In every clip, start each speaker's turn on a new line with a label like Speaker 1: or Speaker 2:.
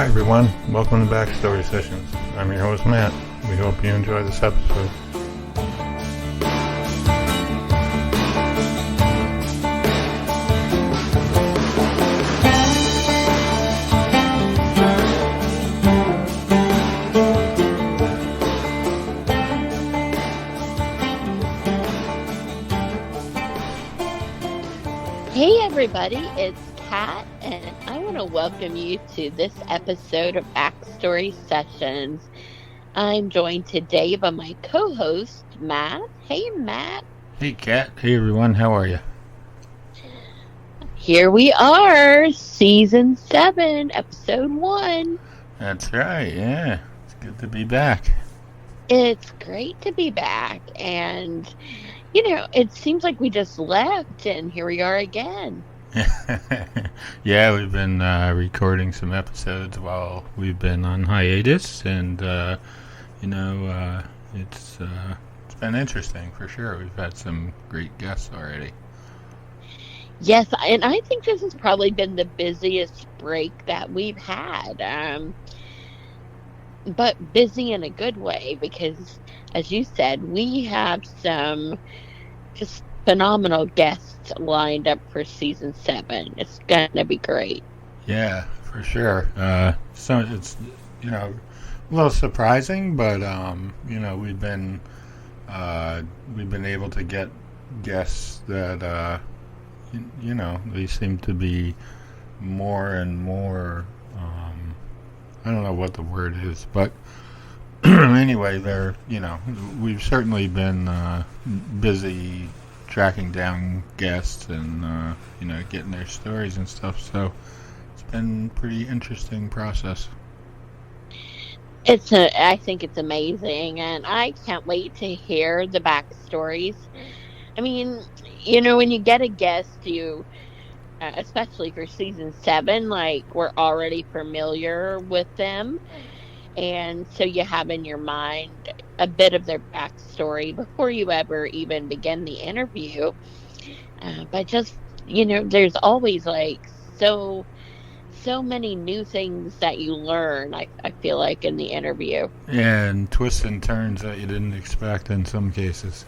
Speaker 1: everyone, welcome to Backstory Sessions. I'm your host Matt. We hope you enjoy this episode.
Speaker 2: Hey everybody, it's Kat, and I want to welcome you to this episode of Backstory Sessions. I'm joined today by my co-host, Matt. Hey Matt.
Speaker 1: Hey Kat. Hey everyone, how are you?
Speaker 2: Here we are, Season 7, Episode 1.
Speaker 1: That's right, yeah. It's good to be back.
Speaker 2: It's great to be back, and it seems like we just left, and here we are again.
Speaker 1: Yeah, we've been recording some episodes while we've been on hiatus, and it's been interesting for sure. We've had some great guests already.
Speaker 2: Yes, and I think this has probably been the busiest break that we've had. But busy in a good way, because, as you said, we have some just phenomenal guests lined up for Season 7. It's going to be great.
Speaker 1: Yeah, for sure. So it's, a little surprising, but, we've been able to get guests that, they seem to be more and more, I don't know what the word is, but anyway, we've certainly been busy tracking down guests and, getting their stories and stuff, so it's been a pretty interesting process.
Speaker 2: I think it's amazing, and I can't wait to hear the backstories. I mean, when you get a guest, especially for Season 7, we're already familiar with them. And so you have in your mind a bit of their backstory before you ever even begin the interview. But just, there's always so many new things that you learn, I feel like, in the interview.
Speaker 1: Yeah, and twists and turns that you didn't expect in some cases.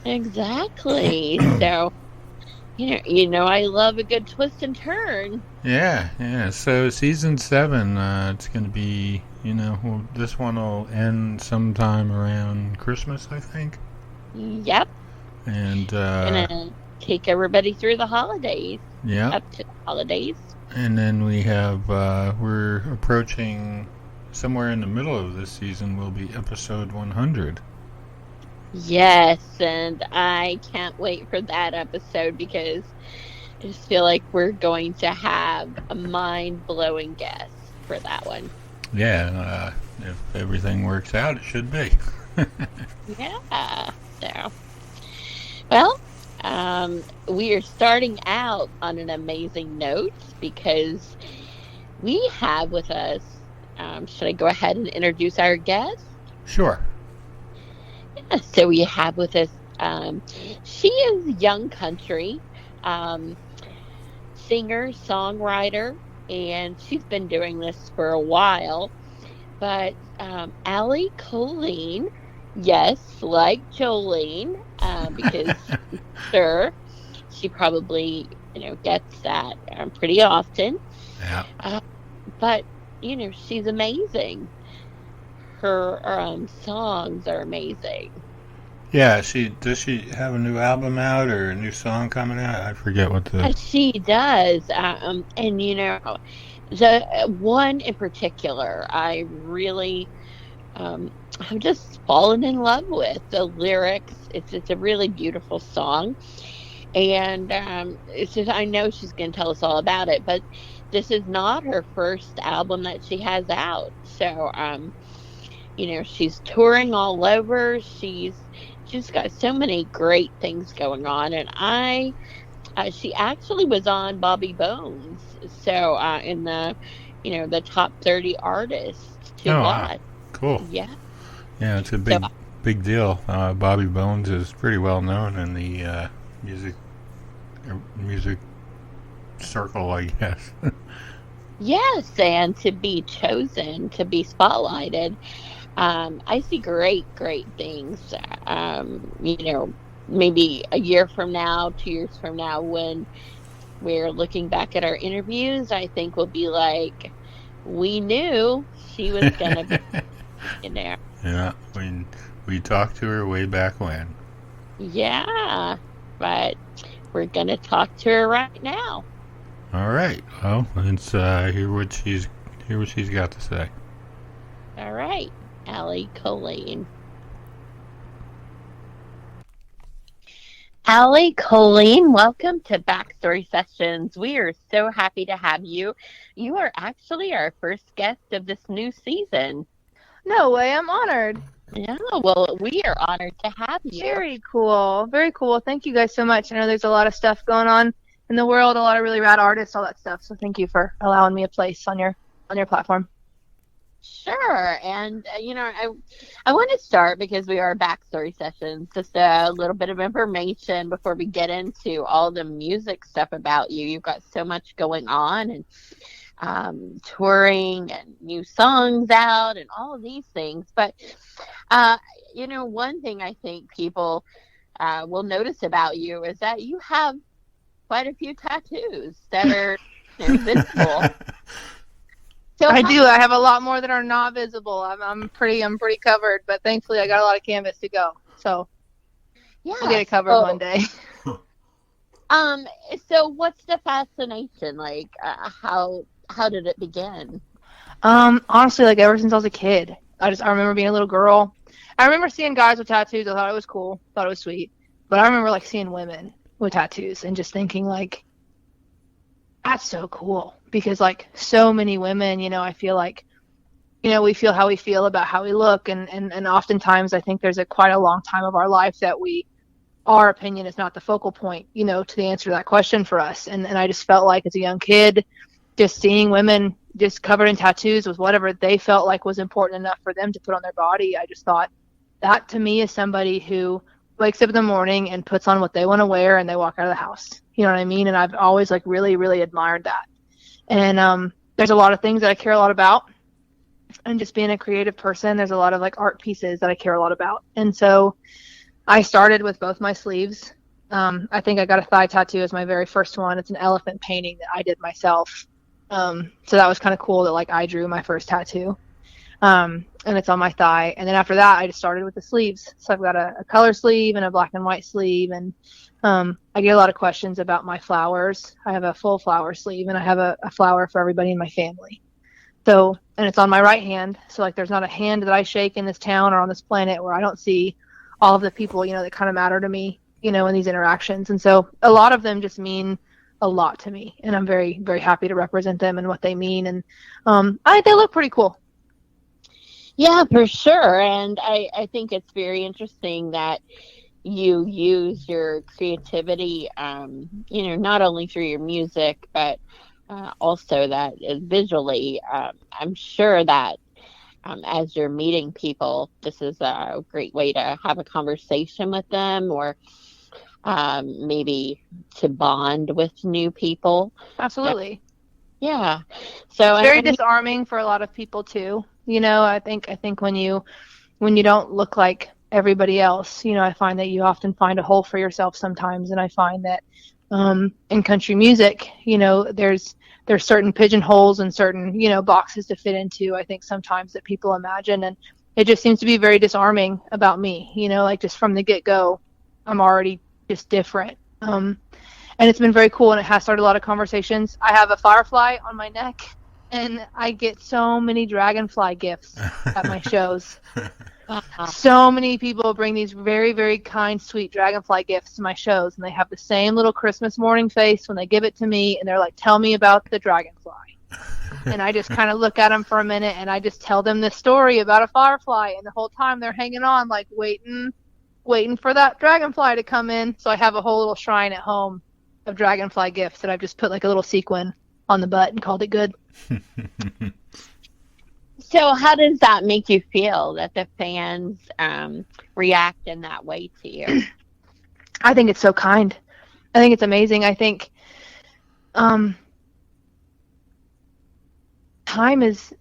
Speaker 2: Exactly. So, I love a good twist and turn.
Speaker 1: Yeah. So Season 7, it's going to be, this one will end sometime around Christmas, I think.
Speaker 2: Yep.
Speaker 1: And
Speaker 2: gonna take everybody through the holidays.
Speaker 1: Yeah.
Speaker 2: Up to the holidays.
Speaker 1: And then we have, we're approaching somewhere in the middle of this season will be episode 100.
Speaker 2: Yes, and I can't wait for that episode, because I just feel like we're going to have a mind-blowing guest for that one.
Speaker 1: Yeah, if everything works out, it should be.
Speaker 2: Yeah. So, well, we are starting out on an amazing note, because we have with us, should I go ahead and introduce our guest?
Speaker 1: Sure.
Speaker 2: So we have with us, she is young country, singer, songwriter, and she's been doing this for a while. But Allie Colleen, yes, like Jolene, because sure, she probably gets that pretty often.
Speaker 1: Yeah.
Speaker 2: But she's amazing. Her songs are amazing.
Speaker 1: Yeah, does she have a new album out or a new song coming out? I forget what
Speaker 2: She does, and the one in particular, I really have just fallen in love with the lyrics. It's a really beautiful song, and it's just, I know she's going to tell us all about it, but this is not her first album that she has out. So she's touring all over. She's got so many great things going on, and she actually was on Bobby Bones, so in the top 30 artists to watch.
Speaker 1: Cool.
Speaker 2: Yeah,
Speaker 1: it's a big deal. Bobby Bones is pretty well known in the music circle, I guess.
Speaker 2: Yes, and to be chosen, to be spotlighted. I see great things. You know, maybe a year from now, 2 years from now, when we're looking back at our interviews, I think we'll be like, we knew she was going to be in there.
Speaker 1: Yeah, we talked to her way back when.
Speaker 2: Yeah, but we're going to talk to her right now.
Speaker 1: All right. Well, let's hear what she's got to say.
Speaker 2: All right, Allie Colleen. Allie Colleen, welcome to Backstory Sessions. We are so happy to have you. You are actually our first guest of this new season.
Speaker 3: No way, I'm honored.
Speaker 2: Yeah, well, we are honored to have you.
Speaker 3: Very cool. Very cool. Thank you guys so much. I know there's a lot of stuff going on in the world, a lot of really rad artists, all that stuff. So thank you for allowing me a place on your platform.
Speaker 2: Sure. And, I want to start because we are Backstory Sessions, just a little bit of information before we get into all the music stuff about you. You've got so much going on, and touring and new songs out and all of these things. But, one thing I think people will notice about you is that you have quite a few tattoos that are visible. So
Speaker 3: I do. I have a lot more that are not visible. I'm pretty covered, but thankfully I got a lot of canvas to go. So
Speaker 2: yeah,
Speaker 3: I'll get it covered one day.
Speaker 2: So what's the fascination? Like, how did it begin?
Speaker 3: Honestly, like ever since I was a kid, I remember being a little girl. I remember seeing guys with tattoos. I thought it was cool, thought it was sweet. But I remember like seeing women with tattoos and just thinking like, that's so cool, because like so many women, I feel like, we feel how we feel about how we look, and oftentimes I think there's quite a long time of our life that our opinion is not the focal point, to the answer to that question for us. And I just felt like as a young kid, just seeing women just covered in tattoos with whatever they felt like was important enough for them to put on their body, I just thought that to me is somebody who wakes up in the morning and puts on what they want to wear and they walk out of the house. You know what I mean? And I've always like really, really admired that. And there's a lot of things that I care a lot about. And just being a creative person, there's a lot of like art pieces that I care a lot about. And so I started with both my sleeves. I think I got a thigh tattoo as my very first one. It's an elephant painting that I did myself. So that was kind of cool that like I drew my first tattoo. And it's on my thigh. And then after that, I just started with the sleeves. So I've got a color sleeve and a black and white sleeve. And I get a lot of questions about my flowers. I have a full flower sleeve, and I have a flower for everybody in my family. So, and it's on my right hand. So like there's not a hand that I shake in this town or on this planet where I don't see all of the people, that kind of matter to me, in these interactions. And so a lot of them just mean a lot to me. And I'm very, very happy to represent them and what they mean. And they look pretty cool.
Speaker 2: Yeah, for sure. And I think it's very interesting that you use your creativity, not only through your music, but also that visually. I'm sure that as you're meeting people, this is a great way to have a conversation with them, or maybe to bond with new people.
Speaker 3: Absolutely.
Speaker 2: Yeah. So
Speaker 3: it's very disarming for a lot of people too. I think when you don't look like everybody else, I find that you often find a hole for yourself sometimes. And I find that in country music, there's certain pigeonholes and certain, boxes to fit into, I think sometimes that people imagine. And it just seems to be very disarming about me, like just from the get-go, I'm already just different. And it's been very cool, and it has started a lot of conversations. I have a firefly on my neck, and I get so many dragonfly gifts at my shows. So many people bring these very, very kind, sweet dragonfly gifts to my shows, and they have the same little Christmas morning face when they give it to me, and they're like, tell me about the dragonfly. And I just kind of look at them for a minute, and I just tell them this story about a firefly, and the whole time they're hanging on, like waiting for that dragonfly to come in. So I have a whole little shrine at home of dragonfly gifts that I've just put like a little sequin on the butt and called it good.
Speaker 2: So how does that make you feel that the fans react in that way to you?
Speaker 3: I think it's so kind. I think it's amazing. I think time is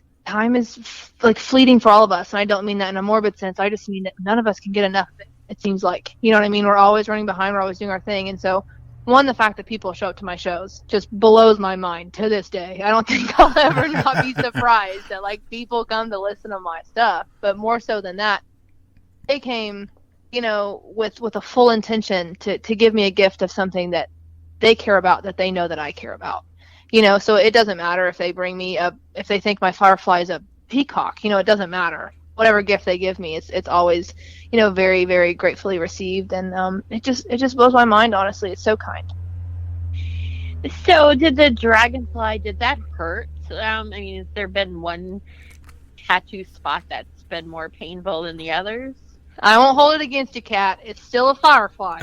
Speaker 3: like fleeting for all of us, and I don't mean that in a morbid sense. I just mean that none of us can get enough of it. It seems like, you know what I mean. We're always running behind. We're always doing our thing, and so the fact that people show up to my shows just blows my mind to this day. I don't think I'll ever not be surprised that like people come to listen to my stuff. But more so than that, they came, with a full intention to give me a gift of something that they care about, that they know that I care about. So it doesn't matter if they bring me if they think my firefly is a peacock, it doesn't matter. Whatever gift they give me, it's always, very, very gratefully received. And it just blows my mind, honestly. It's so kind.
Speaker 2: So did the dragonfly, did that hurt? I mean, has there been one tattoo spot that's been more painful than the others?
Speaker 3: I won't hold it against you, Kat. It's still a firefly.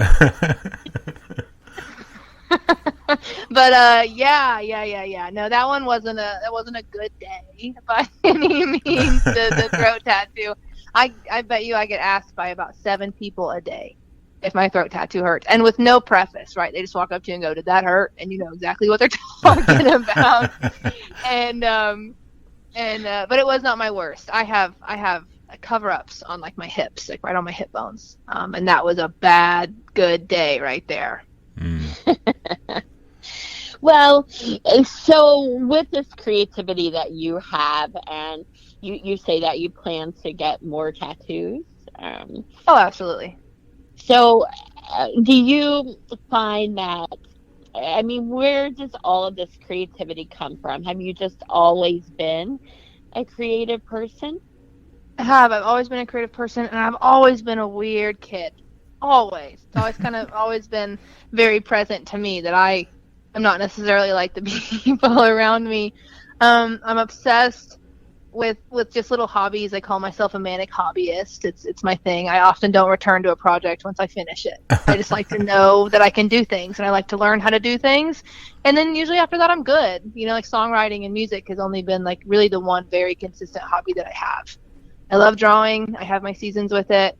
Speaker 3: But yeah. No, that wasn't a good day by any means. The throat tattoo. I bet you I get asked by about 7 people a day if my throat tattoo hurts, and with no preface, right? They just walk up to you and go, "Did that hurt?" And you know exactly what they're talking about. And but it was not my worst. I have cover-ups on like my hips, like right on my hip bones, and that was a good day right there.
Speaker 2: Well, so with this creativity that you have, and you say that you plan to get more tattoos.
Speaker 3: Oh, absolutely.
Speaker 2: So, do you find that, I mean, where does all of this creativity come from? Have you just always been a creative person?
Speaker 3: I have. I've always been a creative person, and I've always been a weird kid. Always. It's always kind of always been very present to me that I'm not necessarily like the people around me. I'm obsessed with just little hobbies. I call myself a manic hobbyist. It's my thing. I often don't return to a project once I finish it. I just like to know that I can do things, and I like to learn how to do things. And then usually after that, I'm good. Like songwriting and music has only been like really the one very consistent hobby that I have. I love drawing. I have my seasons with it.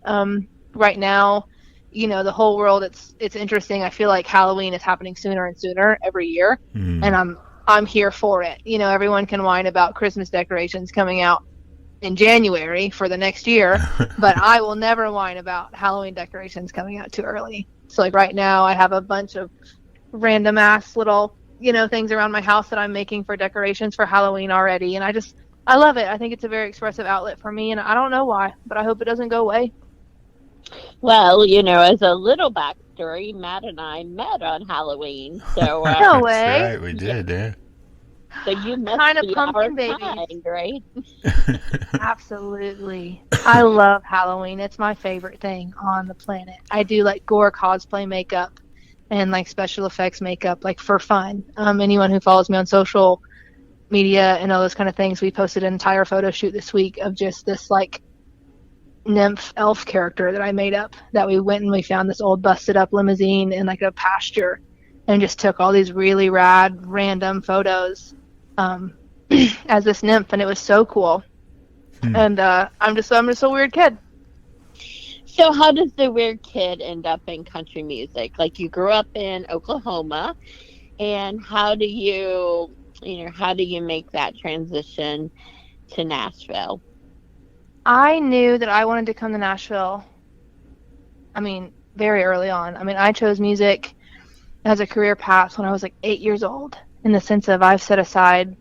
Speaker 3: Right now, the whole world, it's interesting. I feel like Halloween is happening sooner and sooner every year, and I'm here for it. Everyone can whine about Christmas decorations coming out in January for the next year, but I will never whine about Halloween decorations coming out too early. So like right now, I have a bunch of random ass little, things around my house that I'm making for decorations for Halloween already, and I love it. I think it's a very expressive outlet for me, and I don't know why, but I hope it doesn't go away.
Speaker 2: Well, as a little backstory, Matt and I met on Halloween. So
Speaker 3: no way.
Speaker 1: That's right, we did, yeah.
Speaker 2: So you must
Speaker 3: kind of
Speaker 2: be
Speaker 3: pumpkin
Speaker 2: our
Speaker 3: babies,
Speaker 2: kind, right?
Speaker 3: Absolutely. I love Halloween. It's my favorite thing on the planet. I do like gore cosplay makeup and like special effects makeup, like for fun. Anyone who follows me on social media and all those kind of things, we posted an entire photo shoot this week of just this like nymph elf character that I made up, that we went and we found this old busted up limousine in like a pasture and just took all these really rad random photos as this nymph, and it was so cool. And I'm just a weird kid.
Speaker 2: So how does the weird kid end up in country music? Like, you grew up in Oklahoma, and how do you make that transition to Nashville?
Speaker 3: I knew that I wanted to come to Nashville, very early on. I chose music as a career path when I was like 8 years old, in the sense of I've set aside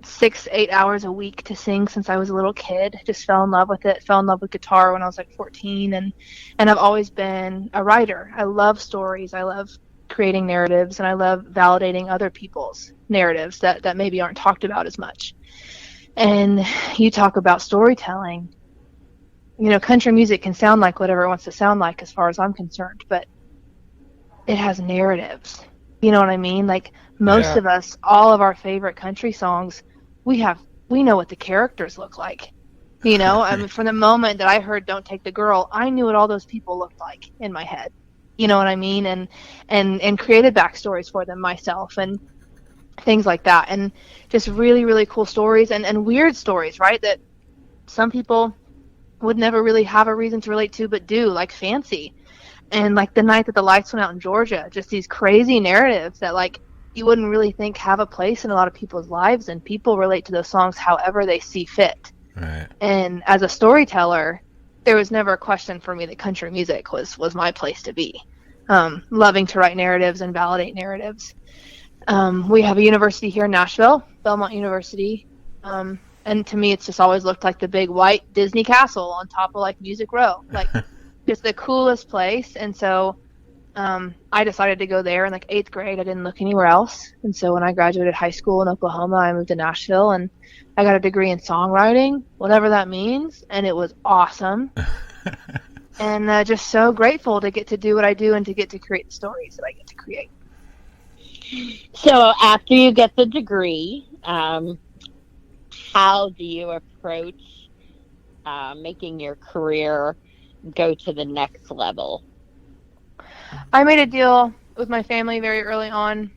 Speaker 3: 6-8 hours a week to sing since I was a little kid. Just fell in love with it, fell in love with guitar when I was like 14, and I've always been a writer. I love stories. I love creating narratives, and I love validating other people's narratives that maybe aren't talked about as much. And you talk about storytelling, country music can sound like whatever it wants to sound like as far as I'm concerned, but it has narratives. You know what I mean? Like most of us, all of our favorite country songs, we know what the characters look like. From the moment that I heard "Don't Take the Girl," I knew what all those people looked like in my head. You know what I mean? And created backstories for them myself, and things like that, and just really, really cool stories and weird stories, right? That some people would never really have a reason to relate to, but do, like Fancy, and like the night that the lights went out in Georgia. Just these crazy narratives that like you wouldn't really think have a place in a lot of people's lives, and people relate to those songs however they see fit.
Speaker 1: Right.
Speaker 3: And as a storyteller, there was never a question for me that country music was my place to be. Loving to write narratives and validate narratives. We have a university here in Nashville, Belmont University. And to me, it's just always looked like the big white Disney castle on top of like Music Row, like just the coolest place. And so I decided to go there in like 8th grade. I didn't look anywhere else. And so when I graduated high school in Oklahoma, I moved to Nashville and I got a degree in songwriting, whatever that means. And it was awesome. And just so grateful to get to do what I do and to get to create the stories that I get to create.
Speaker 2: So after you get the degree, how do you approach making your career go to the next level?
Speaker 3: I made a deal with my family very early on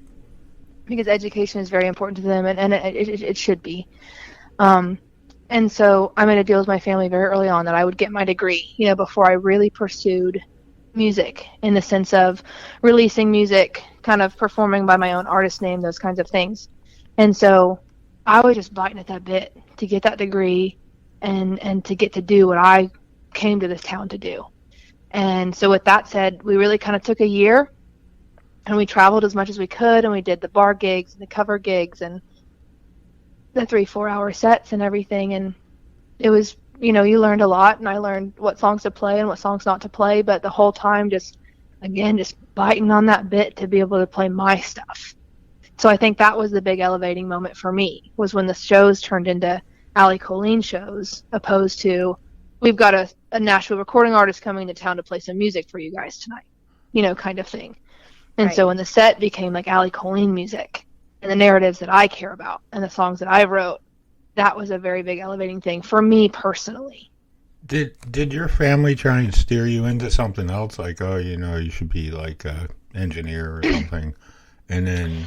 Speaker 3: because education is very important to them, and it should be. And so I made a deal with my family very early on that I would get my degree, before I really pursued music in the sense of releasing music, kind of performing by my own artist name, those kinds of things. And so I was just biting at that bit to get that degree and to get to do what I came to this town to do. And so with that said, we really kind of took a year and we traveled as much as we could, and we did the bar gigs and the cover gigs and the 3-4 hour sets and everything. And it was, you learned a lot, and I learned what songs to play and what songs not to play, but the whole time just biting on that bit to be able to play my stuff. So I think that was the big elevating moment for me, was when the shows turned into Allie Colleen shows, opposed to, we've got a Nashville recording artist coming to town to play some music for you guys tonight, kind of thing. And
Speaker 2: Right.
Speaker 3: So when the set became like Allie Colleen music and the narratives that I care about and the songs that I wrote, that was a very big elevating thing for me personally.
Speaker 1: Did your family try and steer you into something else, like, oh, you should be like a engineer or something, and then,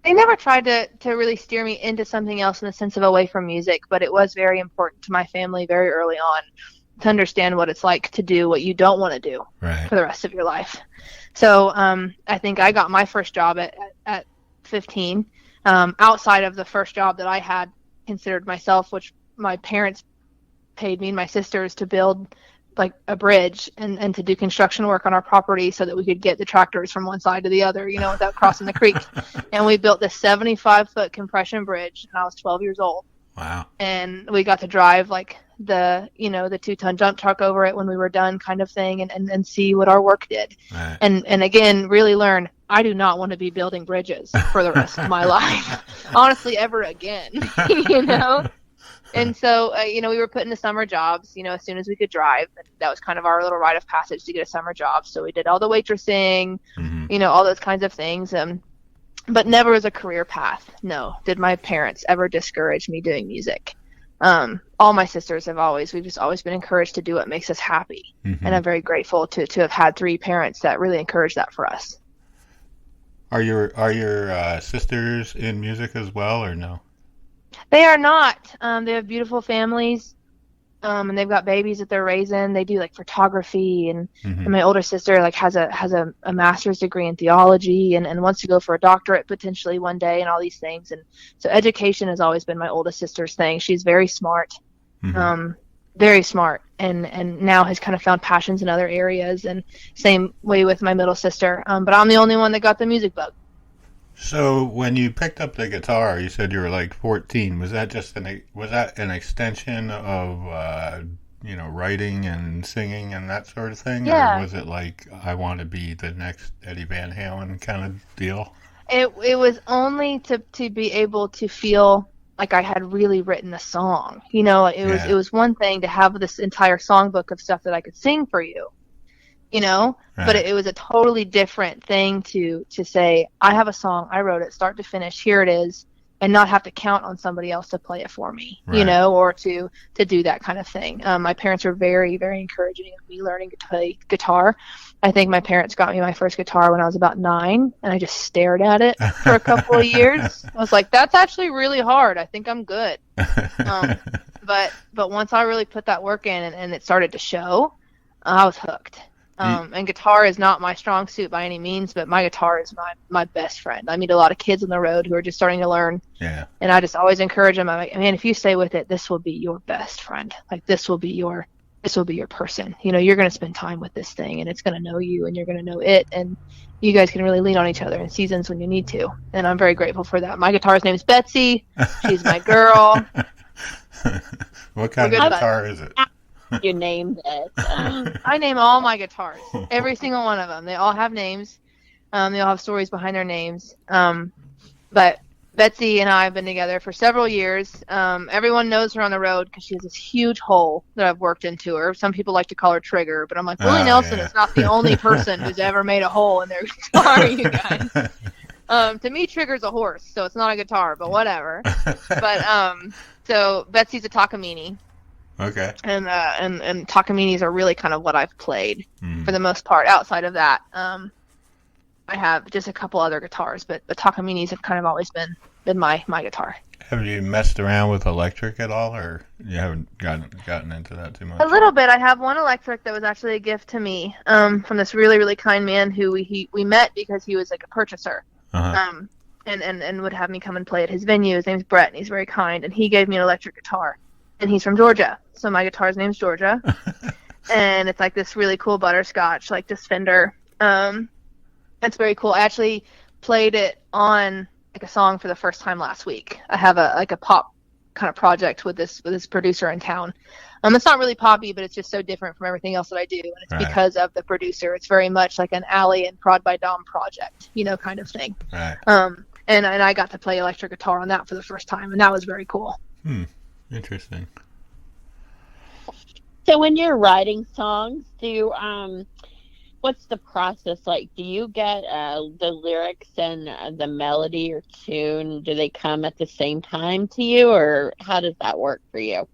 Speaker 3: They never tried to really steer me into something else in the sense of away from music, but it was very important to my family very early on to understand what it's like to do what you don't want to do
Speaker 1: right,
Speaker 3: for the rest of your life. So I think I got my first job at 15, outside of the first job that I had considered myself, which my parents paid me and my sisters to build like a bridge and to do construction work on our property so that we could get the tractors from one side to the other, without crossing the creek. And we built this 75-foot compression bridge, and I was 12 years old.
Speaker 1: wow,
Speaker 3: And we got to drive like the 2-ton dump truck over it when we were done, kind of thing, and see what our work did.
Speaker 1: right.
Speaker 3: And again, really learn, I do not want to be building bridges for the rest of my life, honestly, ever again, And so, we were put into summer jobs, as soon as we could drive. That was kind of our little rite of passage to get a summer job. So we did all the waitressing,
Speaker 1: Mm-hmm.
Speaker 3: all those kinds of things. But never as a career path. No. Did my parents ever discourage me doing music? All my sisters we've just always been encouraged to do what makes us happy.
Speaker 1: Mm-hmm.
Speaker 3: And I'm very grateful to have had 3 parents that really encouraged that for us.
Speaker 1: Are your sisters in music as well, or no?
Speaker 3: They are not. They have beautiful families, and they've got babies that they're raising. They do like photography, and my older sister has a master's degree in theology and wants to go for a doctorate potentially one day, and all these things. And so education has always been my oldest sister's thing. She's very smart, very smart, and now has kind of found passions in other areas. And same way with my middle sister. But I'm the only one that got the music bug.
Speaker 1: So when you picked up the guitar, you said you were like 14. Was that an extension of writing and singing and that sort of thing?
Speaker 3: Yeah.
Speaker 1: Or was it like, I want to be the next Eddie Van Halen kind of deal?
Speaker 3: It was only to be able to feel like I had really written a song. It was one thing to have this entire songbook of stuff that I could sing for you. But
Speaker 1: Right.
Speaker 3: it was a totally different thing to say, I have a song, I wrote it start to finish, here it is, and not have to count on somebody else to play it for me,
Speaker 1: Right.
Speaker 3: or to do that kind of thing. My parents were very, very encouraging of me learning to play guitar. I think my parents got me my first guitar when I was about 9, and I just stared at it for a couple of years. I was like, that's actually really hard. I think I'm good. But once I really put that work in and it started to show, I was hooked. And guitar is not my strong suit by any means, but my guitar is my best friend. I meet a lot of kids on the road who are just starting to learn.
Speaker 1: Yeah.
Speaker 3: And I just always encourage them. I'm like, man, if you stay with it, this will be your best friend. Like this will be your person. You're going to spend time with this thing, and it's going to know you, and you're going to know it, and you guys can really lean on each other in seasons when you need to. And I'm very grateful for that. My guitar's name is Betsy. She's my girl.
Speaker 1: What kind of guitar is it?
Speaker 2: You named it.
Speaker 3: I name all my guitars. Every single one of them. They all have names. They all have stories behind their names. But Betsy and I have been together for several years. Everyone knows her on the road because she has this huge hole that I've worked into her. Some people like to call her Trigger, but I'm like, Willie Nelson is not the only person who's ever made a hole in their guitar, you guys. To me, Trigger's a horse, so it's not a guitar, but whatever. But so Betsy's a Takamine.
Speaker 1: Okay.
Speaker 3: And Takaminis are really kind of what I've played for the most part. Outside of that, I have just a couple other guitars, but the Takaminis have kind of always been my guitar.
Speaker 1: Have you messed around with electric at all, or you haven't gotten into that too much?
Speaker 3: A little bit. I have one electric that was actually a gift to me from this really, really kind man who we met because he was like a purchaser.
Speaker 1: Uh-huh.
Speaker 3: And would have me come and play at his venue. His name's Brett, and he's very kind, and he gave me an electric guitar. And he's from Georgia, so my guitar's name's Georgia. And it's like this really cool butterscotch, like this Fender. It's very cool. I actually played it on like a song for the first time last week. I have a pop kind of project with this producer in town. It's not really poppy, but it's just so different from everything else that I do, and it's
Speaker 1: right.
Speaker 3: because of the producer. It's very much like an Alley and Prod by Dom project, kind of thing.
Speaker 1: Right.
Speaker 3: And I got to play electric guitar on that for the first time, and that was very cool.
Speaker 1: Interesting.
Speaker 2: So when you're writing songs, what's the process like? Do you get the lyrics and the melody or tune? Do they come at the same time to you, or how does that work for you?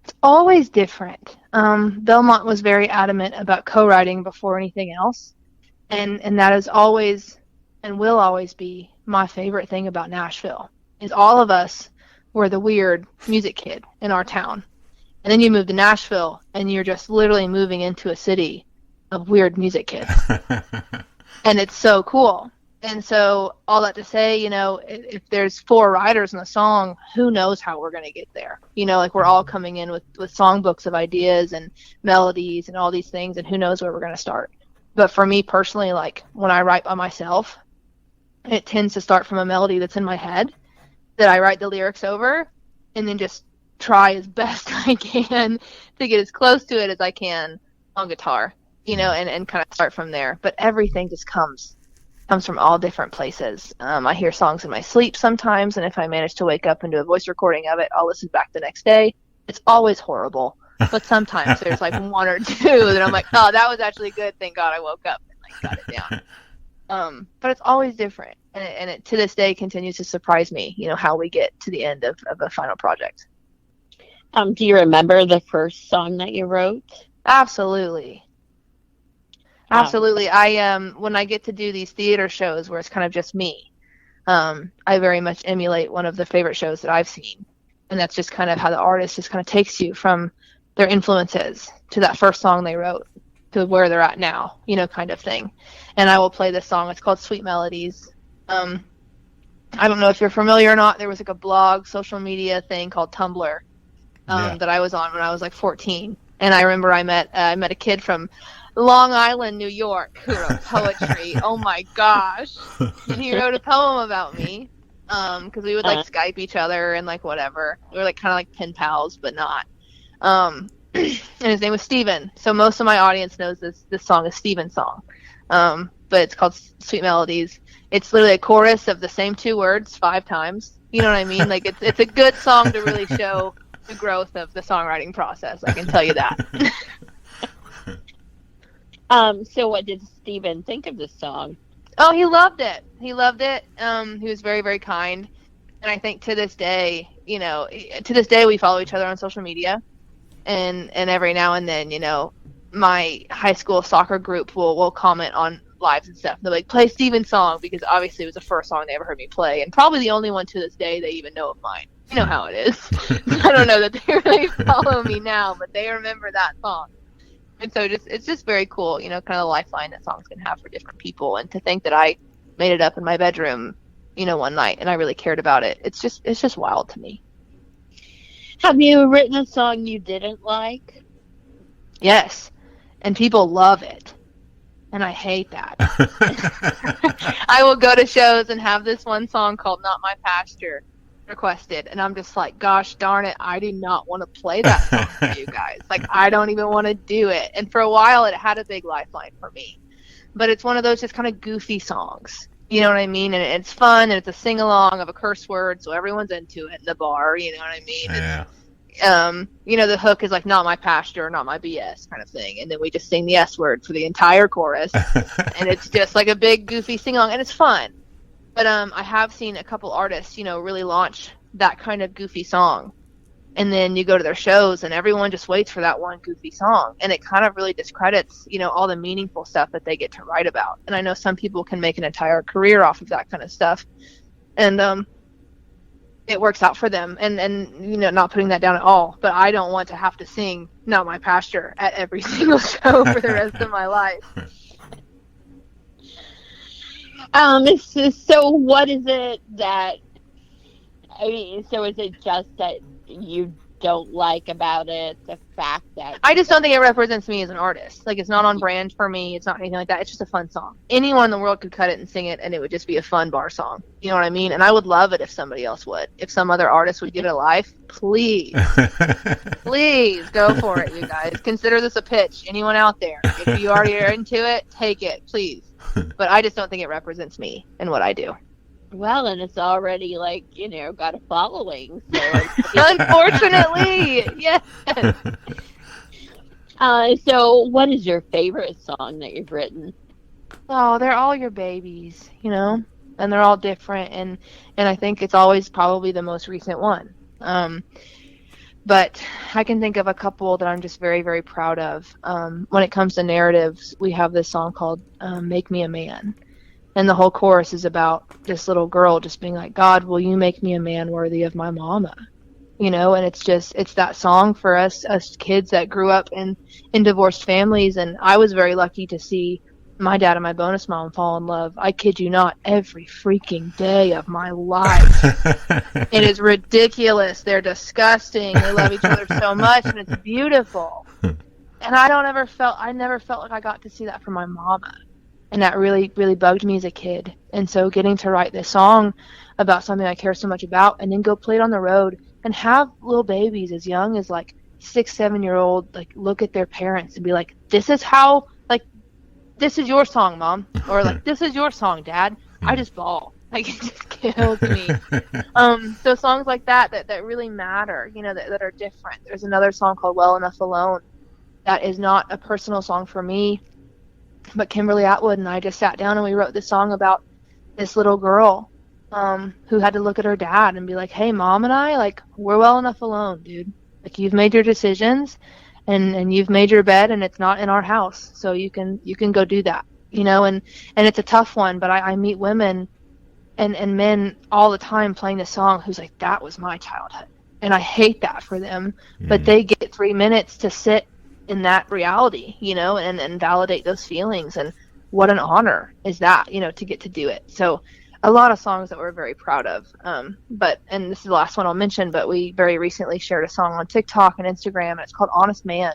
Speaker 3: It's always different. Belmont was very adamant about co-writing before anything else, and that is always and will always be my favorite thing about Nashville. Is all of us were the weird music kid in our town. And then you move to Nashville, and you're just literally moving into a city of weird music kids. And it's so cool. And so all that to say, if there's 4 writers in a song, who knows how we're going to get there? Like we're all coming in with songbooks of ideas and melodies and all these things, and who knows where we're going to start. But for me personally, like when I write by myself, it tends to start from a melody that's in my head that I write the lyrics over, and then just try as best I can to get as close to it as I can on guitar, and kind of start from there. But everything just comes from all different places. I hear songs in my sleep sometimes, and if I manage to wake up and do a voice recording of it, I'll listen back the next day. It's always horrible, but sometimes there's like 1 or 2 that I'm like, oh, that was actually good. Thank God I woke up and got it down. But it's always different, and it to this day continues to surprise me, how we get to the end of a final project.
Speaker 2: Do you remember the first song that you wrote?
Speaker 3: Absolutely. I when I get to do these theater shows where it's kind of just me, I very much emulate one of the favorite shows that I've seen, and that's just kind of how the artist just kind of takes you from their influences to that first song they wrote to where they're at now, kind of thing. And I will play this song. It's called Sweet Melodies. I don't know if you're familiar or not. There was like a blog, social media thing called Tumblr that I was on when I was like 14. And I remember I met a kid from Long Island, New York, who wrote poetry. Oh my gosh. And he wrote a poem about me because we would like Skype each other and like whatever. We were like kind of like pen pals, but not. And his name was Steven. So most of my audience knows this song is Steven's song. But it's called Sweet Melodies. It's literally a chorus of the same 2 words 5 times. You know what I mean? Like it's a good song to really show the growth of the songwriting process. I can tell you that.
Speaker 2: So what did Steven think of this song?
Speaker 3: Oh, he loved it. He was very, very kind. And I think to this day, we follow each other on social media. And every now and then, my high school soccer group will comment on lives and stuff. They're like, play Steven's song, because obviously it was the first song they ever heard me play, and probably the only one to this day they even know of mine. You know how it is. I don't know that they really follow me now, but they remember that song. And so it's just very cool, kind of the lifeline that songs can have for different people. And to think that I made it up in my bedroom, one night and I really cared about it. It's just wild to me.
Speaker 2: Have you written a song you didn't like?
Speaker 3: Yes. And people love it. And I hate that. I will go to shows and have this one song called Not My Pasture requested, and I'm just like, gosh darn it, I do not want to play that song for you guys. Like, I don't even want to do it. And for a while it had a big lifeline for me, but it's one of those just kind of goofy songs, you know what I mean? And it's fun, and it's a sing-along of a curse word, so everyone's into it in the bar, you know what I mean?
Speaker 1: Yeah.
Speaker 3: The hook is like, not my pasture, not my BS kind of thing, and then we just sing the S word for the entire chorus. And it's just like a big goofy sing-along, and it's fun. But I have seen a couple artists, really launch that kind of goofy song. And then you go to their shows and everyone just waits for that one goofy song. And it kind of really discredits, all the meaningful stuff that they get to write about. And I know some people can make an entire career off of that kind of stuff. And it works out for them. And not putting that down at all. But I don't want to have to sing Not My Pasture at every single show for the rest of my life.
Speaker 2: So what is it that, so is it just that you don't like about it, the fact that...
Speaker 3: I just don't think it represents me as an artist. Like, it's not on brand for me. It's not anything like that. It's just a fun song. Anyone in the world could cut it and sing it, and it would just be a fun bar song. You know what I mean? And I would love it if somebody else would. If some other artist would give it a life, please. Please, go for it, you guys. Consider this a pitch. Anyone out there, if you already are into it, take it, please. But I just don't think it represents me and what I do.
Speaker 2: Well, and it's already, got a following. So
Speaker 3: unfortunately, yes.
Speaker 2: So what is your favorite song that you've written?
Speaker 3: Oh, they're all your babies, and they're all different. And I think it's always probably the most recent one. But I can think of a couple that I'm just very, very proud of. When it comes to narratives, we have this song called Make Me a Man. And the whole chorus is about this little girl just being like, God, will you make me a man worthy of my mama? And it's that song for us kids that grew up in divorced families. And I was very lucky to see my dad and my bonus mom fall in love. I kid you not, every freaking day of my life. It is ridiculous. They're disgusting. They love each other so much, and it's beautiful. And I never felt like I got to see that from my mama. And that really, really bugged me as a kid. And so getting to write this song about something I care so much about, and then go play it on the road and have little babies as young as 6-7-year-old look at their parents and be like, this is your song, Mom, or this is your song, Dad. I just bawl. It just kills me. So songs like that really matter, that are different. There's another song called Well Enough Alone that is not a personal song for me, but Kimberly Atwood and I just sat down and we wrote this song about this little girl who had to look at her dad and be like, hey, Mom and I, we're well enough alone, dude. You've made your decisions and you've made your bed, and it's not in our house, so you can go do that, and it's a tough one. But I meet women and men all the time playing this song who's like, that was my childhood, and I hate that for them. But they get 3 minutes to sit in that reality, and validate those feelings. And what an honor is that, to get to do it. So a lot of songs that we're very proud of. And this is the last one I'll mention, but we very recently shared a song on TikTok and Instagram, and it's called Honest Man.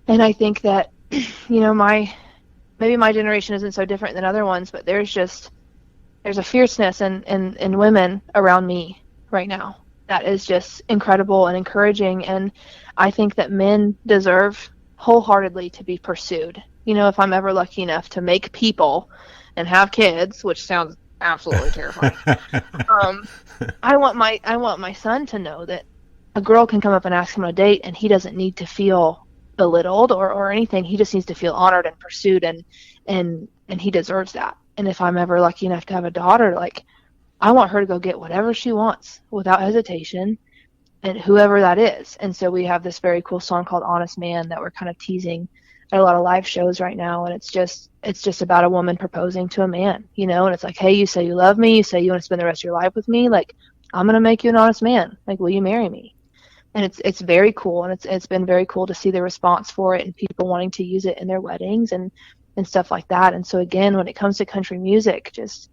Speaker 3: And I think that, maybe my generation isn't so different than other ones, but there's a fierceness in women around me right now that is just incredible and encouraging. And I think that men deserve wholeheartedly to be pursued. If I'm ever lucky enough to make people and have kids, which sounds absolutely terrifying. I want my son to know that a girl can come up and ask him on a date, and he doesn't need to feel belittled or anything. He just needs to feel honored and pursued, and he deserves that. And if I'm ever lucky enough to have a daughter, I want her to go get whatever she wants without hesitation, and whoever that is. And so we have this very cool song called Honest Man that we're kind of teasing at a lot of live shows right now. And it's just about a woman proposing to a man, and it's like, hey, you say you love me, you say you want to spend the rest of your life with me, I'm going to make you an honest man. Will you marry me? And it's very cool, and it's been very cool to see the response for it and people wanting to use it in their weddings and stuff like that. And so again, when it comes to country music, just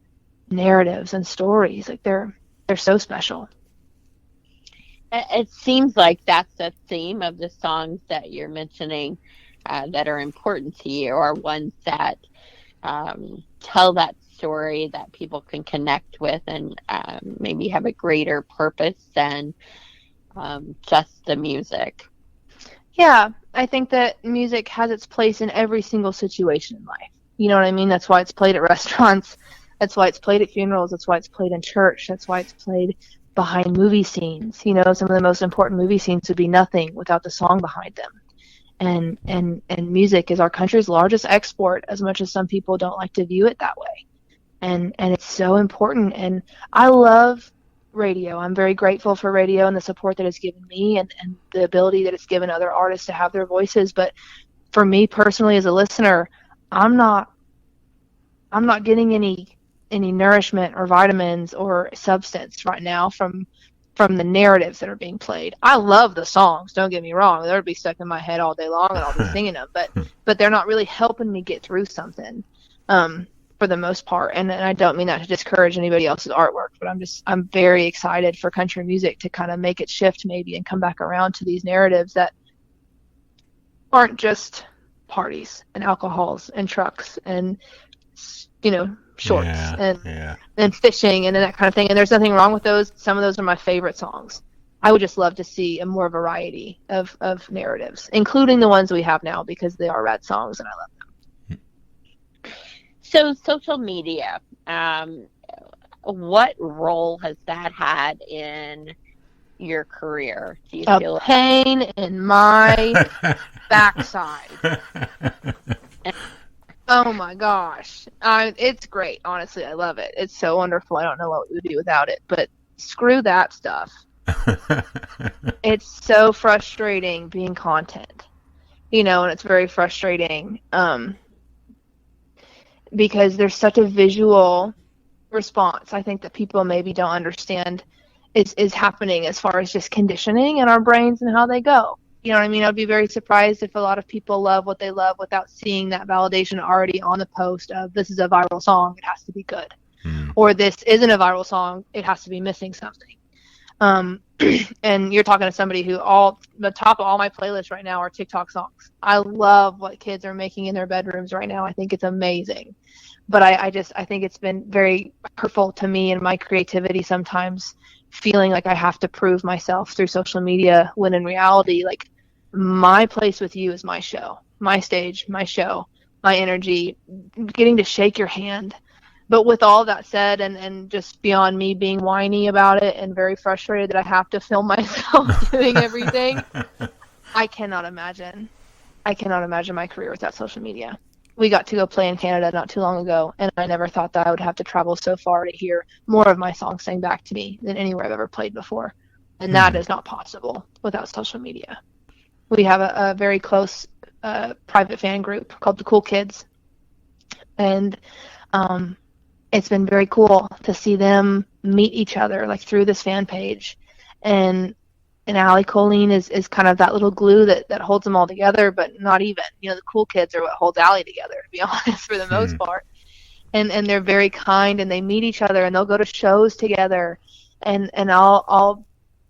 Speaker 3: narratives and stories, like they're so special.
Speaker 2: It seems like that's the theme of the songs that you're mentioning that are important to you, or ones that tell that story that people can connect with and maybe have a greater purpose than just the music.
Speaker 3: Yeah, I think that music has its place in every single situation in life. You know what I mean? That's why it's played at restaurants. That's why it's played at funerals. That's why it's played in church. That's why it's played behind movie scenes. You know, some of the most important movie scenes would be nothing without the song behind them. And music is our country's largest export, as much as some people don't like to view it that way. And it's so important. And I love radio. I'm very grateful for radio and the support that it's given me, and the ability that it's given other artists to have their voices. But for me personally, as a listener, I'm not getting any nourishment or vitamins or substance right now from the narratives that are being played. I love the songs, don't get me wrong. They'll be stuck in my head all day long and I'll be singing them, but they're not really helping me get through something. For the most part. And I don't mean that to discourage anybody else's artwork, but I'm very excited for country music to kind of make it shift maybe and come back around to these narratives that aren't just parties and alcohols and trucks and, you know, shorts and fishing and that kind of thing. And there's nothing wrong with those. Some of those are my favorite songs. I would just love to see a more variety of narratives, including the ones we have now, because they are rad songs and I love them.
Speaker 2: So social media, what role has that had in your career? Do you feel
Speaker 3: a pain in my backside? Oh my gosh. It's great. Honestly, I love it. It's so wonderful. I don't know what we would do without it, but screw that stuff. It's so frustrating being content, you know, and it's very frustrating. Because there's such a visual response, I think, that people maybe don't understand is happening as far as just conditioning in our brains and how they go. You know what I mean? I'd be very surprised if a lot of people love what they love without seeing that validation already on the post of, this is a viral song, it has to be good. Or this isn't a viral song, it has to be missing something. And you're talking to somebody who the top of all my playlists right now are TikTok songs. I love what kids are making in their bedrooms right now. I think it's amazing. But I think it's been very hurtful to me and my creativity sometimes, feeling like I have to prove myself through social media, when in reality, like, my place with you is my show, my stage, my show, my energy, getting to shake your hand. But with all that said, and just beyond me being whiny about it and very frustrated that I have to film myself doing everything, I cannot imagine my career without social media. We got to go play in Canada not too long ago, and I never thought that I would have to travel so far to hear more of my songs sang back to me than anywhere I've ever played before. And that is not possible without social media. We have a very close private fan group called the Cool Kids, and it's been very cool to see them meet each other, like, through this fan page. And Allie Colleen is kind of that little glue that holds them all together, but not even. You know, the Cool Kids are what holds Allie together, to be honest, for the most part. And they're very kind, and they meet each other, and they'll go to shows together. And I'll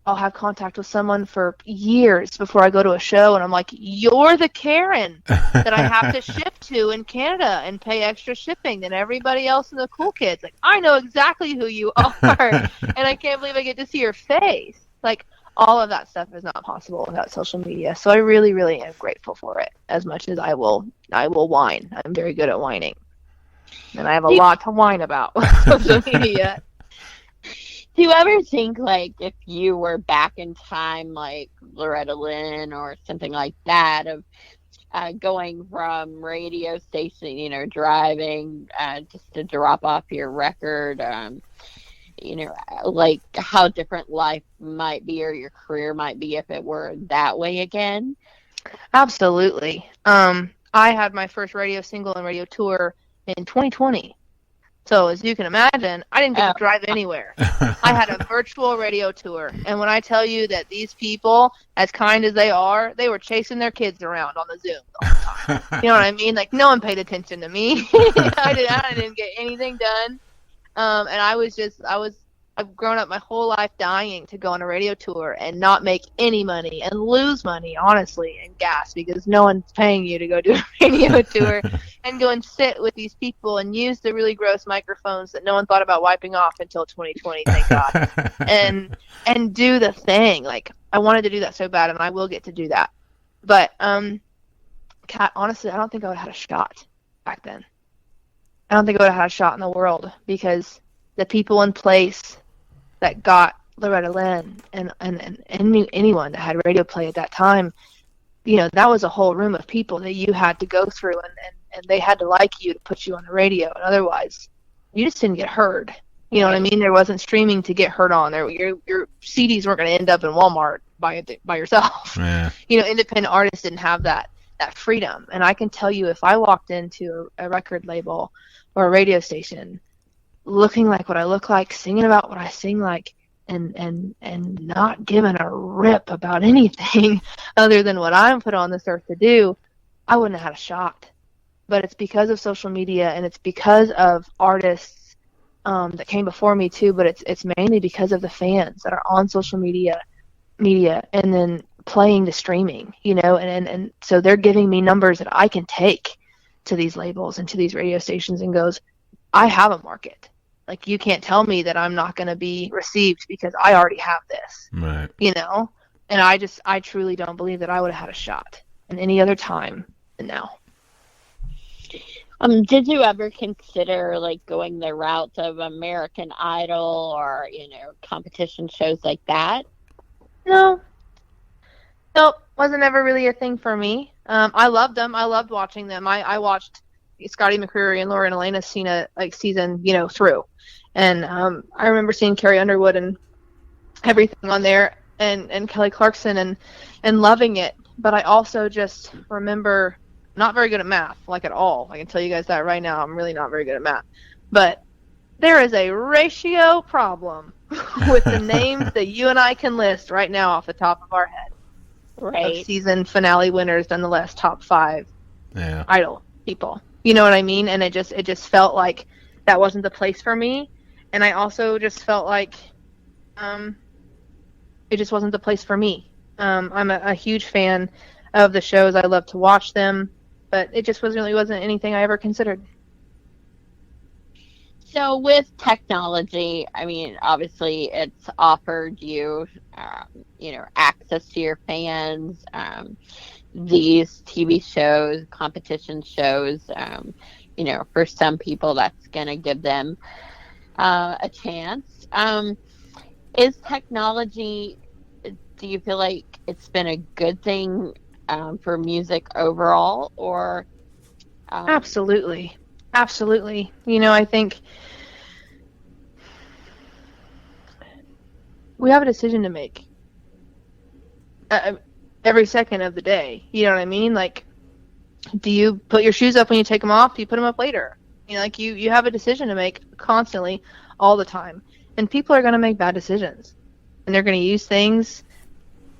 Speaker 3: have contact with someone for years before I go to a show, and I'm like, you're the Karen that I have to ship to in Canada and pay extra shipping than everybody else in the Cool Kids. Like, I know exactly who you are, and I can't believe I get to see your face. Like, all of that stuff is not possible without social media. So I really, really am grateful for it, as much as I will whine. I'm very good at whining, and I have a lot to whine about with social media.
Speaker 2: Do you ever think, like, if you were back in time, like Loretta Lynn or something like that, of going from radio station, you know, driving just to drop off your record, you know, like, how different life might be, or your career might be, if it were that way again?
Speaker 3: Absolutely. I had my first radio single and radio tour in 2020. So as you can imagine, I didn't get to
Speaker 2: Oh,
Speaker 3: drive anywhere. I had a virtual radio tour. And when I tell you that these people, as kind as they are, they were chasing their kids around on the Zoom all the time. You know what I mean? Like, no one paid attention to me. I didn't get anything done. And I've grown up my whole life dying to go on a radio tour and not make any money and lose money, honestly, in gas because no one's paying you to go do a radio tour and go and sit with these people and use the really gross microphones that no one thought about wiping off until 2020, thank God. And do the thing. Like, I wanted to do that so bad, and I will get to do that. But, Kat, honestly, I don't think I would have had a shot back then. I don't think I would have had a shot in the world because the people in place that got Loretta Lynn and anyone that had radio play at that time, you know, that was a whole room of people that you had to go through, and they had to like you to put you on the radio, and otherwise you just didn't get heard. You know what I mean? There wasn't streaming to get heard on. Your CDs weren't going to end up in Walmart by yourself.
Speaker 1: Yeah.
Speaker 3: You know, independent artists didn't have that freedom. And I can tell you, if I walked into a record label or a radio station looking like what I look like, singing about what I sing like, and not giving a rip about anything other than what I'm put on this earth to do, I wouldn't have had a shot. But it's because of social media, and it's because of artists that came before me too, but it's mainly because of the fans that are on social media and then playing the streaming, you know, and so they're giving me numbers that I can take to these labels and to these radio stations and goes, I have a market. Like, you can't tell me that I'm not going to be received because I already have this,
Speaker 1: Right.
Speaker 3: you know? And I truly don't believe that I would have had a shot in any other time than now.
Speaker 2: did you ever consider like going the route of American Idol or, you know, competition shows like that?
Speaker 3: No. Nope. Wasn't ever really a thing for me. I loved them. I loved watching them. I watched Scotty McCreery and Laura and Elena season, you know, through. And I remember seeing Carrie Underwood and everything on there and Kelly Clarkson and loving it. But I also just remember not very good at math, like at all. I can tell you guys that right now. I'm really not very good at math. But there is a ratio problem with the names that you and I can list right now off the top of our head.
Speaker 2: Right.
Speaker 3: Of season finale winners, nonetheless, top 5
Speaker 1: Yeah.
Speaker 3: Idol people. You know what I mean? And it just felt like that wasn't the place for me. And I also just felt like it just wasn't the place for me. I'm a huge fan of the shows. I love to watch them, but it just wasn't anything I ever considered.
Speaker 2: So with technology, I mean, obviously it's offered you, you know, access to your fans, these TV shows, competition shows, you know, for some people that's going to give them a chance. Is technology, do you feel like it's been a good thing for music overall, or?
Speaker 3: Absolutely. Absolutely. You know, I think we have a decision to make every second of the day. You know what I mean? Like, do you put your shoes up when you take them off? Do you put them up later? You know, like you have a decision to make constantly, all the time. And people are going to make bad decisions. And they're going to use things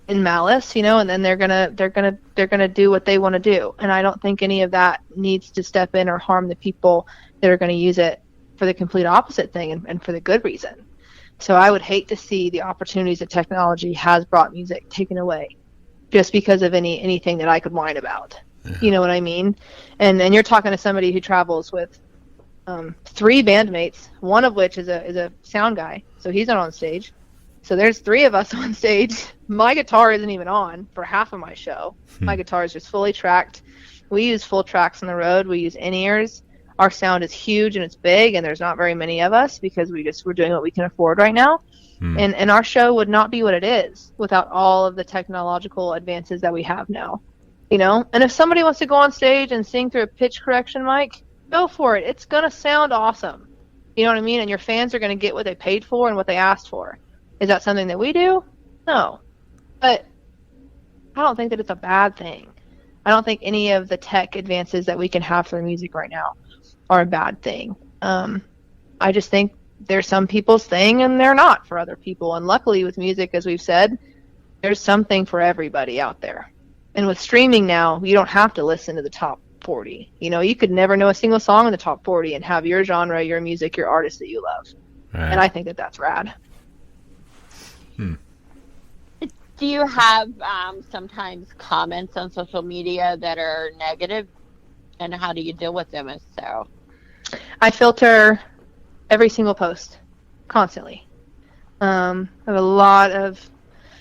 Speaker 3: in malice, you know, and then they're gonna do what they want to do. And I don't think any of that needs to step in or harm the people that are going to use it for the complete opposite thing and for the good reason. So I would hate to see the opportunities that technology has brought music taken away just because of anything that I could whine about. Yeah. You know what I mean? And you're talking to somebody who travels with 3 bandmates, one of which is a sound guy, so he's not on stage. So there's 3 of us on stage. My guitar isn't even on for half of my show. My guitar is just fully tracked. We use full tracks on the road. We use in-ears. Our sound is huge and it's big, and there's not very many of us because we're doing what we can afford right now. And our show would not be what it is without all of the technological advances that we have now. You know? And if somebody wants to go on stage and sing through a pitch correction mic, go for it. It's going to sound awesome. You know what I mean? And your fans are going to get what they paid for and what they asked for. Is that something that we do? No. But I don't think that it's a bad thing. I don't think any of the tech advances that we can have for music right now are a bad thing. I just think there's some people's thing and they're not for other people. And luckily with music, as we've said, there's something for everybody out there. And with streaming now, you don't have to listen to the top 40. You know, you could never know a single song in the top 40 and have your genre, your music, your artist that you love.
Speaker 1: Right.
Speaker 3: And I think that that's rad.
Speaker 2: Do you have sometimes comments on social media that are negative, and how do you deal with them if so?
Speaker 3: I filter every single post constantly. I have a lot of